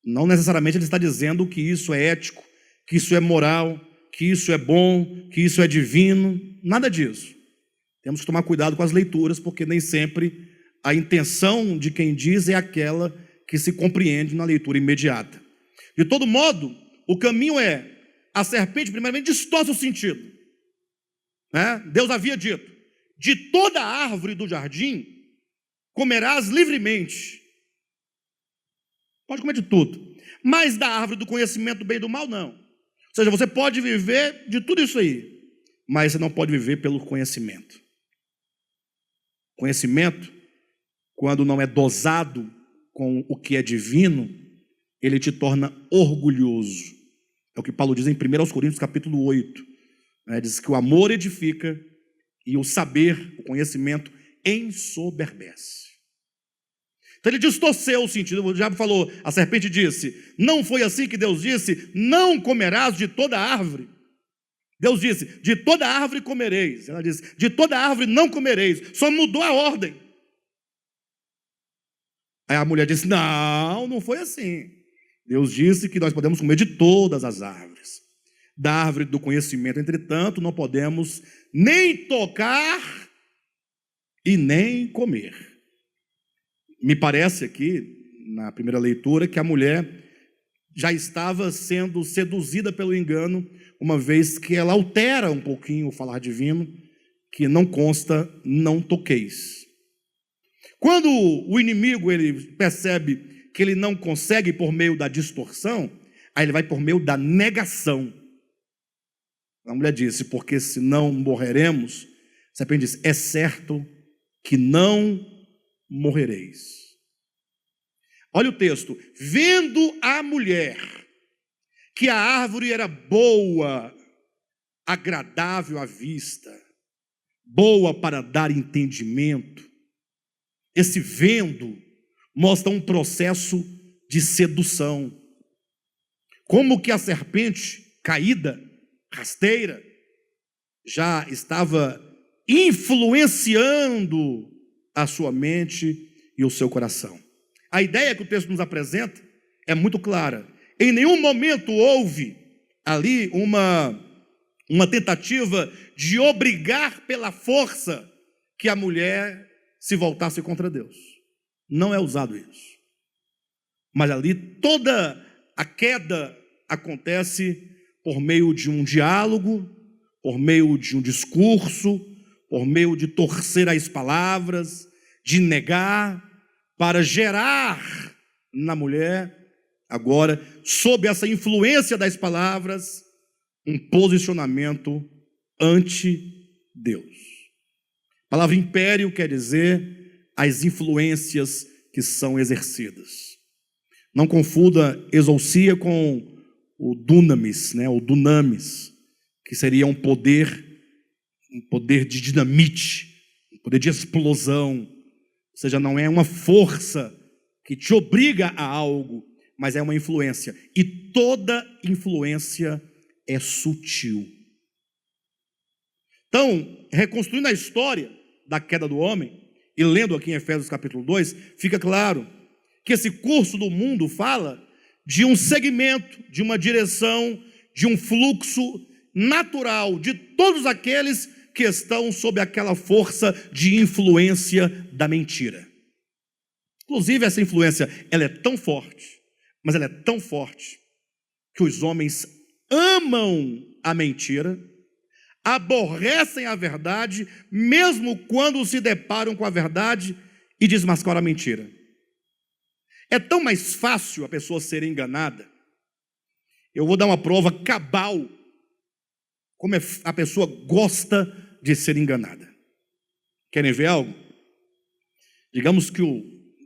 Não necessariamente ele está dizendo que isso é ético, que isso é moral, que isso é bom, que isso é divino, nada disso. Temos que tomar cuidado com as leituras, porque nem sempre a intenção de quem diz é aquela que se compreende na leitura imediata. De todo modo, o caminho é: a serpente primeiramente distorce o sentido, né? Deus havia dito: de toda árvore do jardim comerás livremente. Pode comer de tudo, mas da árvore do conhecimento do bem e do mal, não. Ou seja, você pode viver de tudo isso aí, mas você não pode viver pelo conhecimento. Conhecimento, quando não é dosado com o que é divino, ele te torna orgulhoso. É o que Paulo diz em 1 Coríntios capítulo 8. Diz que o amor edifica e o saber, o conhecimento, ensoberbece. Então ele distorceu o sentido. O diabo falou, a serpente disse: não foi assim que Deus disse, não comerás de toda árvore. Deus disse: de toda árvore comereis. Ela disse: de toda árvore não comereis. Só mudou a ordem. Aí a mulher disse: não foi assim. Deus disse que nós podemos comer de todas as árvores. Da árvore do conhecimento, entretanto, não podemos nem tocar e nem comer. Me parece aqui, na primeira leitura, que a mulher já estava sendo seduzida pelo engano, uma vez que ela altera um pouquinho o falar divino, que não consta: não toqueis. Quando o inimigo ele percebe que ele não consegue por meio da distorção, aí ele vai por meio da negação. A mulher disse: porque senão morreremos. A serpente disse: é certo que não morrereis. Olha o texto: vendo a mulher que a árvore era boa, agradável à vista, boa para dar entendimento. Esse vendo mostra um processo de sedução. Como que a serpente caída, rasteira, já estava influenciando a sua mente e o seu coração. A ideia que o texto nos apresenta é muito clara. Em nenhum momento houve ali uma tentativa de obrigar pela força que a mulher se voltasse contra Deus. Não é usado isso. Mas ali toda a queda acontece por meio de um diálogo, por meio de um discurso, por meio de torcer as palavras, de negar, para gerar na mulher, agora, sob essa influência das palavras, um posicionamento ante Deus. A palavra império quer dizer as influências que são exercidas. Não confunda exousia com o dunamis, né? O dunamis, que seria um poder de dinamite, um poder de explosão. Ou seja, não é uma força que te obriga a algo, mas é uma influência. E toda influência é sutil. Então, reconstruindo a história da queda do homem, e lendo aqui em Efésios capítulo 2, fica claro que esse curso do mundo fala de um segmento, de uma direção, de um fluxo natural de todos aqueles que estão sob aquela força de influência da mentira. Inclusive, essa influência, ela é tão forte, mas ela é tão forte, que os homens amam a mentira, aborrecem a verdade, mesmo quando se deparam com a verdade e desmascaram a mentira. É tão mais fácil a pessoa ser enganada. Eu vou dar uma prova cabal, como a pessoa gosta de ser enganada. Querem ver algo? Digamos que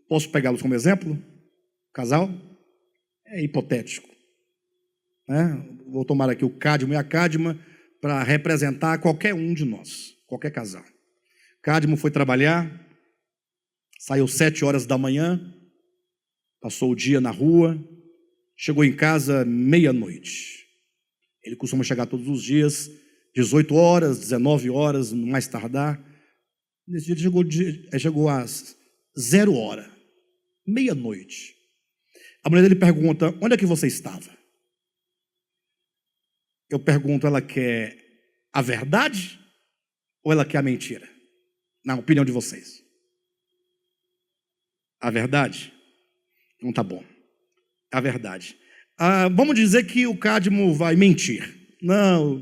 posso pegá-los como exemplo? Casal? É hipotético, né? Vou tomar aqui o Cadmo e a Cadma para representar qualquer um de nós, qualquer casal. Cadmo foi trabalhar, saiu 7 horas da manhã, passou o dia na rua, chegou em casa meia-noite. Ele costuma chegar todos os dias, 18 horas, 19 horas, no mais tardar. Nesse dia ele chegou às 0 hora, meia-noite. A mulher dele pergunta: onde é que você estava? Eu pergunto: ela quer a verdade ou ela quer a mentira? Na opinião de vocês. A verdade? Então tá bom. A verdade. Vamos dizer que o Cadmo vai mentir. Não,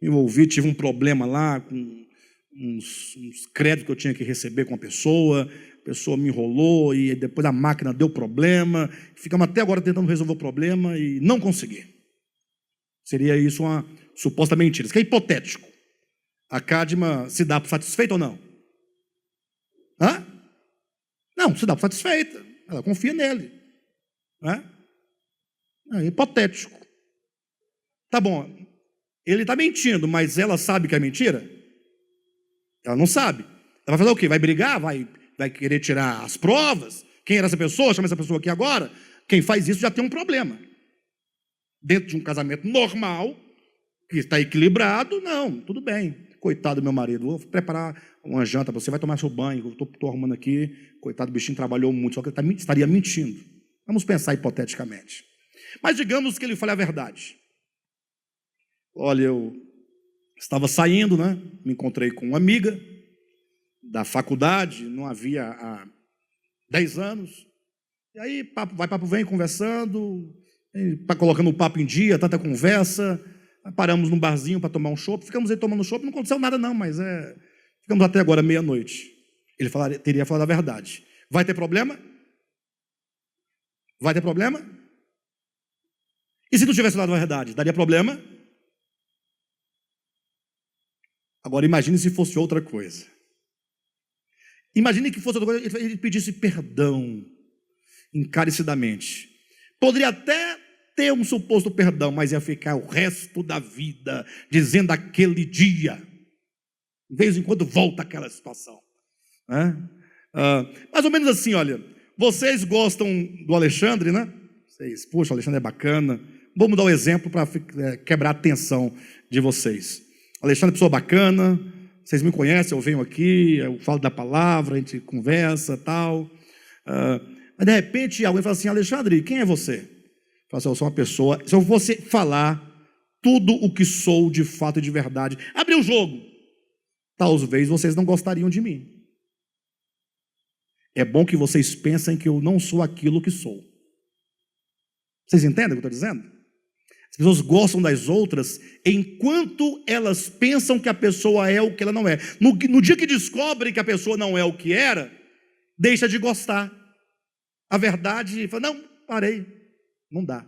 me envolvi, tive um problema lá com uns créditos que eu tinha que receber com a pessoa me enrolou e depois a máquina deu problema. Ficamos até agora tentando resolver o problema e não consegui. Seria isso uma suposta mentira. Isso que é hipotético. A Cadma se dá por satisfeita ou não? Hã? Não, se dá por satisfeita. Ela confia nele. É hipotético. Tá bom, ele está mentindo, mas ela sabe que é mentira? Ela não sabe. Ela vai fazer o quê? Vai brigar? Vai querer tirar as provas? Quem era essa pessoa? Chama essa pessoa aqui agora. Quem faz isso já tem um problema. Dentro de um casamento normal, que está equilibrado, não, tudo bem. Coitado do meu marido, vou preparar uma janta para você, vai tomar seu banho, eu estou arrumando aqui. Coitado do bichinho, trabalhou muito, só que ele estaria mentindo. Vamos pensar hipoteticamente. Mas digamos que ele fale a verdade. Olha, eu estava saindo, né? Me encontrei com uma amiga da faculdade, não havia há 10 anos. E aí, papo vem, conversando, colocando o papo em dia, tanta conversa. Paramos num barzinho para tomar um chopp, ficamos aí tomando chopp, não aconteceu nada não, mas ficamos até agora meia-noite. Ele teria falado a verdade. Vai ter problema? Vai ter problema? E se não tivesse falado a verdade, daria problema? Agora imagine se fosse outra coisa. Imagine que fosse outra coisa, ele pedisse perdão encarecidamente. Poderia até ter um suposto perdão, mas ia ficar o resto da vida dizendo aquele dia. De vez em quando volta aquela situação. Mais ou menos assim, olha, vocês gostam do Alexandre, né? Vocês, poxa, o Alexandre é bacana. Vamos dar um exemplo para quebrar a tensão de vocês. Alexandre é pessoa bacana, vocês me conhecem, eu venho aqui, eu falo da palavra, a gente conversa, tal. Mas de repente alguém fala assim: Alexandre, quem é você? Fala assim: eu sou uma pessoa, se eu fosse falar tudo o que sou de fato e de verdade, abrir o jogo, talvez vocês não gostariam de mim. É bom que vocês pensem que eu não sou aquilo que sou. Vocês entendem o que eu estou dizendo? As pessoas gostam das outras enquanto elas pensam que a pessoa é o que ela não é. No dia que descobrem que a pessoa não é o que era, deixa de gostar. A verdade fala: não, parei, não dá.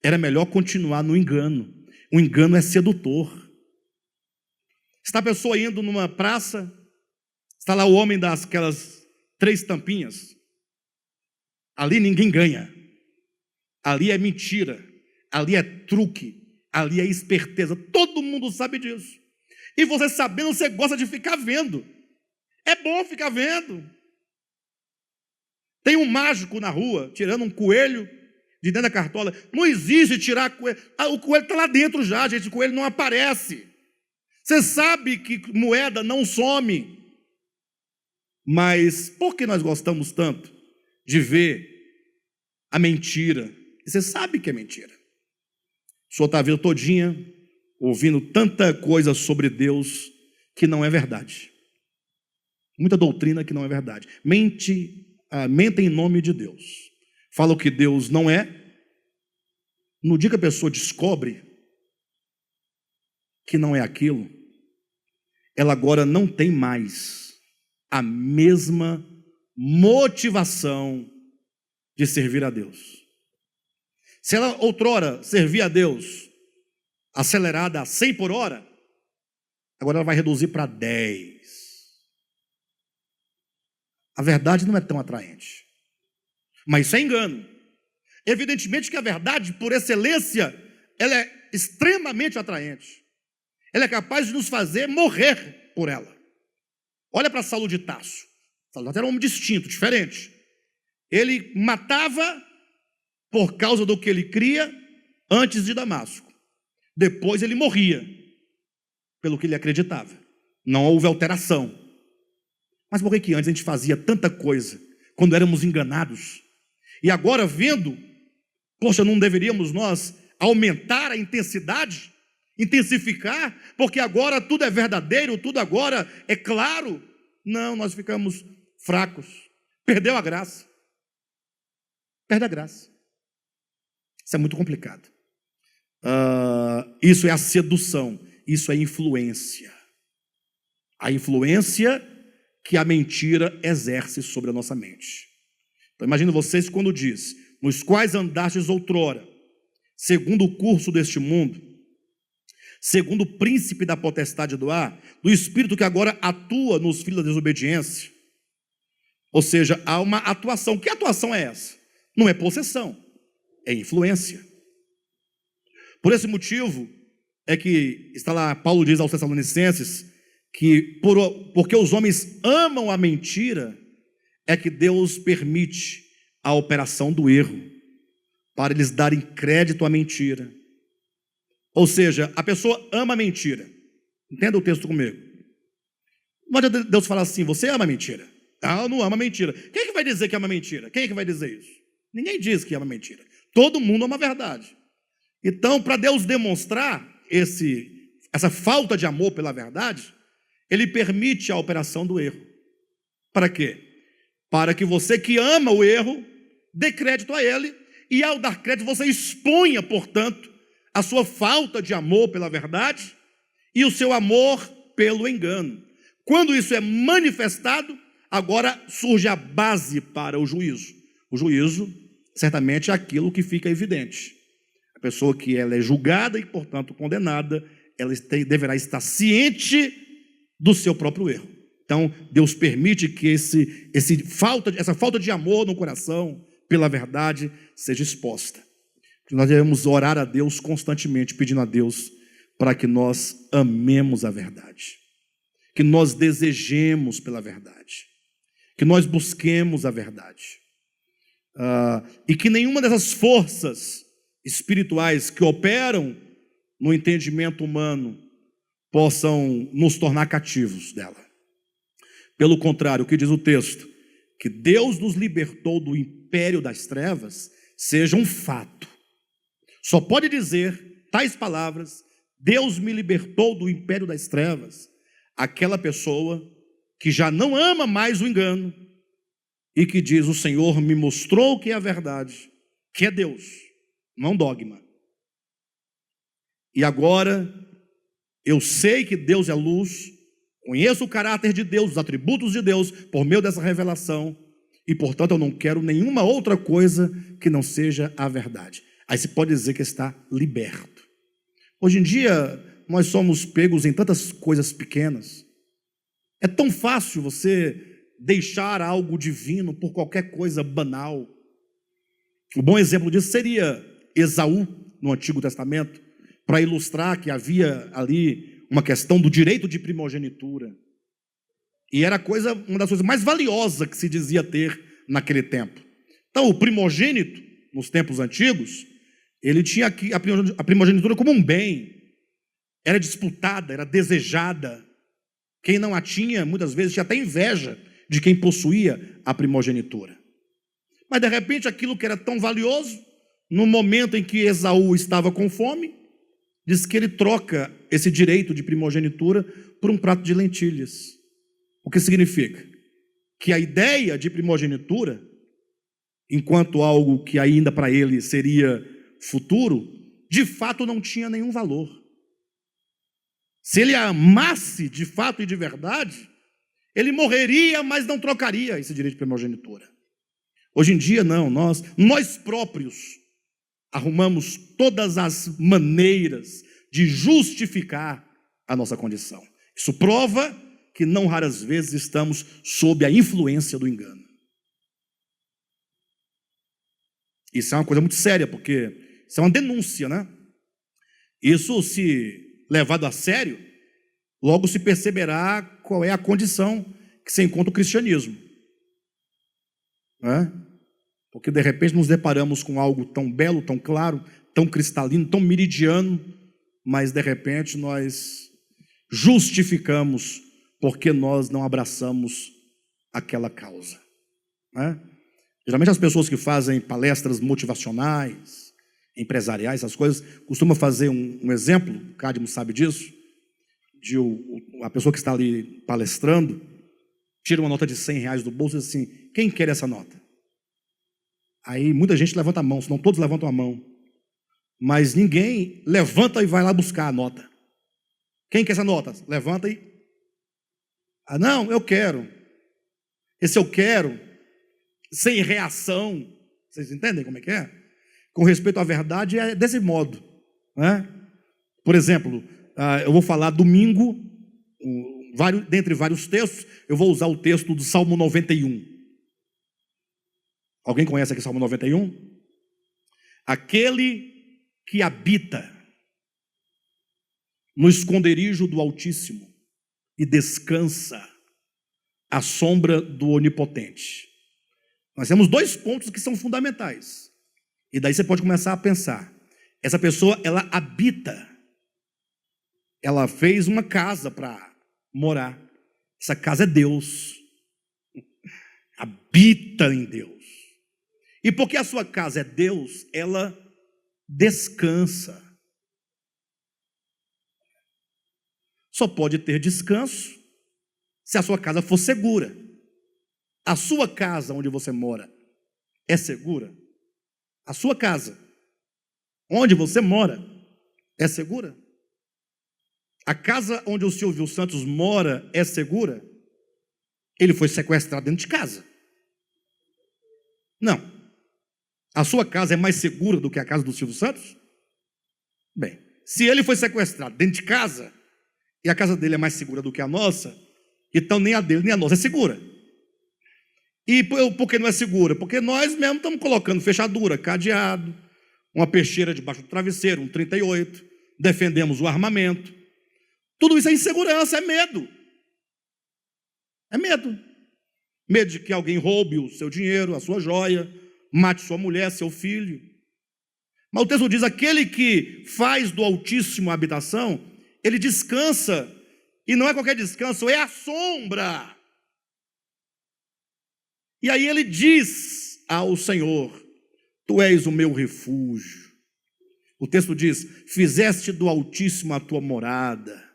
Era melhor continuar no engano. O engano é sedutor. Está a pessoa indo numa praça, está lá o homem aquelas 3 tampinhas. Ali ninguém ganha. Ali é mentira. Ali é truque, ali é esperteza, todo mundo sabe disso. E você sabendo, você gosta de ficar vendo. É bom ficar vendo. Tem um mágico na rua, tirando um coelho de dentro da cartola. Não existe tirar coelho. O coelho está lá dentro já, gente, o coelho não aparece. Você sabe que moeda não some. Mas por que nós gostamos tanto de ver a mentira E você sabe que é mentira. O senhor está a vida todinha ouvindo tanta coisa sobre Deus que não é verdade. Muita doutrina que não é verdade. Mente em nome de Deus. Fala o que Deus não é. No dia que a pessoa descobre que não é aquilo, ela agora não tem mais a mesma motivação de servir a Deus. Se ela outrora servia a Deus acelerada a 100 por hora, agora ela vai reduzir para 10. A verdade não é tão atraente. Mas isso é engano. Evidentemente que a verdade, por excelência, ela é extremamente atraente. Ela é capaz de nos fazer morrer por ela. Olha para Saulo de Tarso. Saulo era um homem distinto, diferente. Ele matava por causa do que ele cria antes de Damasco. Depois ele morria pelo que ele acreditava. Não houve alteração. Mas por que antes a gente fazia tanta coisa quando éramos enganados? E agora vendo, poxa, não deveríamos nós aumentar a intensidade? Intensificar? Porque agora tudo é verdadeiro, tudo agora é claro. Não, nós ficamos fracos. Perdeu a graça. Perde a graça. Isso é muito complicado. Isso é a sedução. Isso é influência. A influência que a mentira exerce sobre a nossa mente. Então imagine vocês quando diz: nos quais andastes outrora, segundo o curso deste mundo, segundo o príncipe da potestade do ar, do espírito que agora atua nos filhos da desobediência. Ou seja, há uma atuação. Que atuação é essa? Não é possessão, é influência. Por esse motivo é que está lá, Paulo diz aos Tessalonicenses, que porque os homens amam a mentira, é que Deus permite a operação do erro, para eles darem crédito à mentira. Ou seja, a pessoa ama a mentira. Entenda o texto comigo. Não adianta Deus falar assim: você ama a mentira. Ah, eu não amo a mentira. Quem é que vai dizer que ama a mentira? Quem é que vai dizer isso? Ninguém diz que ama a mentira. Todo mundo ama a verdade. Então, para Deus demonstrar essa falta de amor pela verdade, Ele permite a operação do erro. Para quê? Para que você que ama o erro, dê crédito a ele, e ao dar crédito você exponha, portanto, a sua falta de amor pela verdade e o seu amor pelo engano. Quando isso é manifestado, agora surge a base para o juízo. O juízo, certamente, é aquilo que fica evidente. A pessoa que ela é julgada e, portanto, condenada, ela deverá estar ciente do seu próprio erro. Então, Deus permite que essa falta de amor no coração pela verdade seja exposta. Nós devemos orar a Deus constantemente, pedindo a Deus para que nós amemos a verdade, que nós desejemos pela verdade, que nós busquemos a verdade, e que nenhuma dessas forças espirituais que operam no entendimento humano possam nos tornar cativos dela. Pelo contrário, o que diz o texto? Que Deus nos libertou do império das trevas seja um fato. Só pode dizer tais palavras: Deus me libertou do império das trevas, aquela pessoa que já não ama mais o engano e que diz: o Senhor me mostrou o que é a verdade, que é Deus, não dogma. E agora eu sei que Deus é luz, conheço o caráter de Deus, os atributos de Deus, por meio dessa revelação, e portanto eu não quero nenhuma outra coisa que não seja a verdade. Aí se pode dizer que está liberto. Hoje em dia nós somos pegos em tantas coisas pequenas. É tão fácil você deixar algo divino por qualquer coisa banal. Um bom exemplo disso seria Esaú, no Antigo Testamento, para ilustrar que havia ali uma questão do direito de primogenitura. E era uma das coisas mais valiosas que se dizia ter naquele tempo. Então, o primogênito, nos tempos antigos, ele tinha a primogenitura como um bem. Era disputada, era desejada. Quem não a tinha, muitas vezes, tinha até inveja de quem possuía a primogenitura. Mas, de repente, aquilo que era tão valioso no momento em que Esaú estava com fome, diz que ele troca esse direito de primogenitura por um prato de lentilhas. O que significa? Que a ideia de primogenitura, enquanto algo que ainda para ele seria futuro, de fato não tinha nenhum valor. Se ele amasse de fato e de verdade, ele morreria, mas não trocaria esse direito de primogenitura. Hoje em dia não, nós próprios arrumamos todas as maneiras de justificar a nossa condição. Isso prova que não raras vezes estamos sob a influência do engano. Isso é uma coisa muito séria, porque isso é uma denúncia, né? Isso, se levado a sério, logo se perceberá qual é a condição que se encontra o cristianismo. Porque de repente nos deparamos com algo tão belo, tão claro, tão cristalino, tão meridiano, mas de repente nós justificamos porque nós não abraçamos aquela causa. Geralmente as pessoas que fazem palestras motivacionais, empresariais, essas coisas, costumam fazer um exemplo, o Cadmo sabe disso, de a pessoa que está ali palestrando, tira uma nota de R$100 do bolso e diz assim: quem quer essa nota? Aí muita gente levanta a mão, senão todos levantam a mão. Mas ninguém levanta e vai lá buscar a nota. Quem quer essa nota? Levanta e... Ah, não, eu quero. Esse eu quero, sem reação. Vocês entendem como é que é? Com respeito à verdade, é desse modo. Por exemplo, eu vou falar domingo, dentre vários textos, eu vou usar o texto do Salmo 91. Alguém conhece aqui o Salmo 91? Aquele que habita no esconderijo do Altíssimo e descansa à sombra do Onipotente. Nós temos dois pontos que são fundamentais. E daí você pode começar a pensar. Essa pessoa, ela habita. Ela fez uma casa para morar. Essa casa é Deus. Habita em Deus. E porque a sua casa é Deus, ela descansa. Só pode ter descanso se a sua casa for segura. A sua casa onde você mora é segura? A sua casa onde você mora é segura? A casa onde o Silvio Santos mora é segura? Ele foi sequestrado dentro de casa. Não. A sua casa é mais segura do que a casa do Silvio Santos? Bem, se ele foi sequestrado dentro de casa, e a casa dele é mais segura do que a nossa, então nem a dele nem a nossa é segura. E por que não é segura? Porque nós mesmos estamos colocando fechadura, cadeado, uma peixeira debaixo do travesseiro, um 38, defendemos o armamento. Tudo isso é insegurança, é medo. É medo. Medo de que alguém roube o seu dinheiro, a sua joia, mate sua mulher, seu filho. Mas o texto diz: aquele que faz do Altíssimo a habitação, ele descansa, e não é qualquer descanso, é a sombra. E aí ele diz ao Senhor: tu és o meu refúgio. O texto diz: fizeste do Altíssimo a tua morada.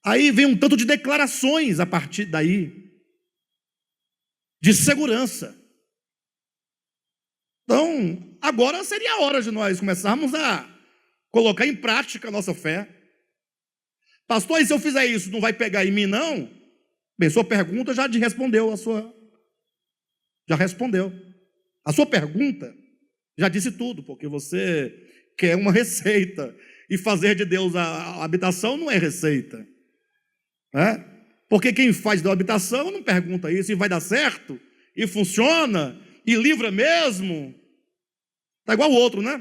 Aí vem um tanto de declarações a partir daí, de segurança. Então, agora seria a hora de nós começarmos a colocar em prática a nossa fé. Pastor, e se eu fizer isso, não vai pegar em mim, não? Bem, sua pergunta já te respondeu, já respondeu. A sua pergunta já disse tudo, porque você quer uma receita, e fazer de Deus a habitação não é receita. Porque quem faz da habitação não pergunta isso, e vai dar certo, e funciona, e livra mesmo. Está igual o outro, né?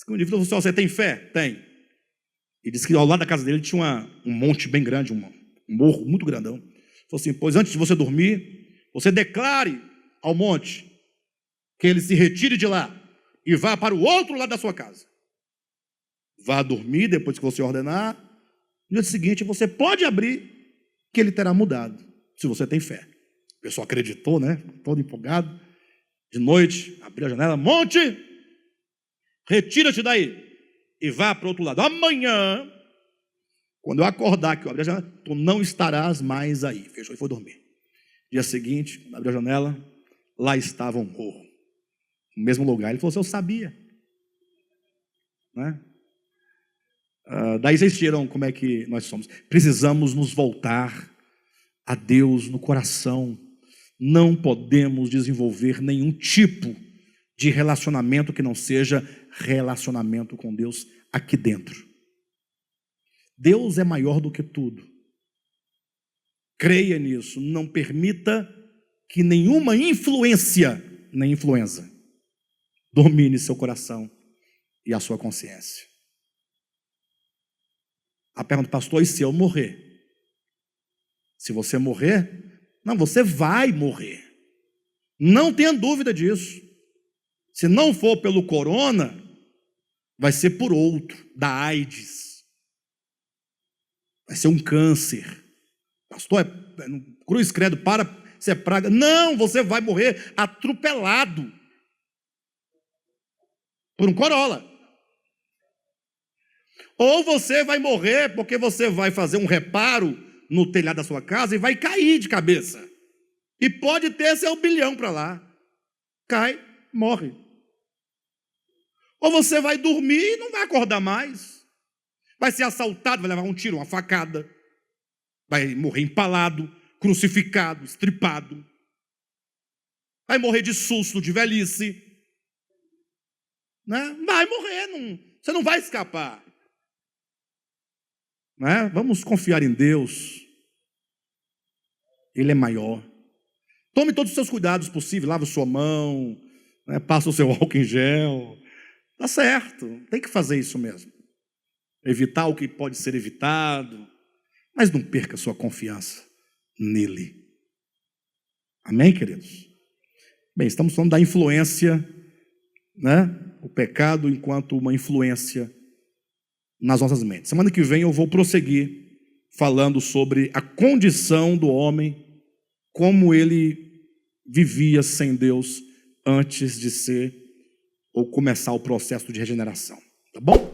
O indivíduo falou assim: você tem fé? Tem. E disse que ao lado da casa dele tinha um monte bem grande, um morro muito grandão. Falou assim: pois antes de você dormir, você declare ao monte que ele se retire de lá e vá para o outro lado da sua casa. Vá dormir depois que você ordenar. No dia seguinte você pode abrir, que ele terá mudado, se você tem fé. O pessoal acreditou, né? Todo empolgado. De noite, abriu a janela: monte, retira-te daí e vá para o outro lado. Amanhã, quando eu acordar, que eu abrir a janela, tu não estarás mais aí. Fechou e foi dormir. Dia seguinte, quando abriu a janela, lá estava um morro, no mesmo lugar. Ele falou assim, eu sabia. Né? Daí vocês tiram como é que nós somos. Precisamos nos voltar a Deus no coração. Não podemos desenvolver nenhum tipo de relacionamento que não seja relacionamento com Deus aqui dentro. Deus é maior do que tudo. Creia nisso. Não permita que nenhuma influência, nem influenza, domine seu coração e a sua consciência. A pergunta, pastor, e se eu morrer? Se você morrer, não, você vai morrer. Não tenha dúvida disso. Se não for pelo corona, vai ser por outro, da AIDS. Vai ser um câncer. Pastor, cruz credo, para, se é praga. Não, você vai morrer atropelado por um Corolla. Ou você vai morrer porque você vai fazer um reparo no telhado da sua casa e vai cair de cabeça. E pode ter seu bilhão para lá. Cai, morre. Ou você vai dormir e não vai acordar mais. Vai ser assaltado, vai levar um tiro, uma facada. Vai morrer empalado, crucificado, estripado. Vai morrer de susto, de velhice. Né? Vai morrer, você não vai escapar. Né? Vamos confiar em Deus. Ele é maior. Tome todos os seus cuidados possíveis, lave sua mão, né? Passa o seu álcool em gel. Tá certo, tem que fazer isso mesmo. Evitar o que pode ser evitado, mas não perca sua confiança nele. Amém, queridos? Bem, estamos falando da influência, né? O pecado enquanto uma influência nas nossas mentes. Semana que vem eu vou prosseguir falando sobre a condição do homem, como ele vivia sem Deus antes de ser ou começar o processo de regeneração. Tá bom?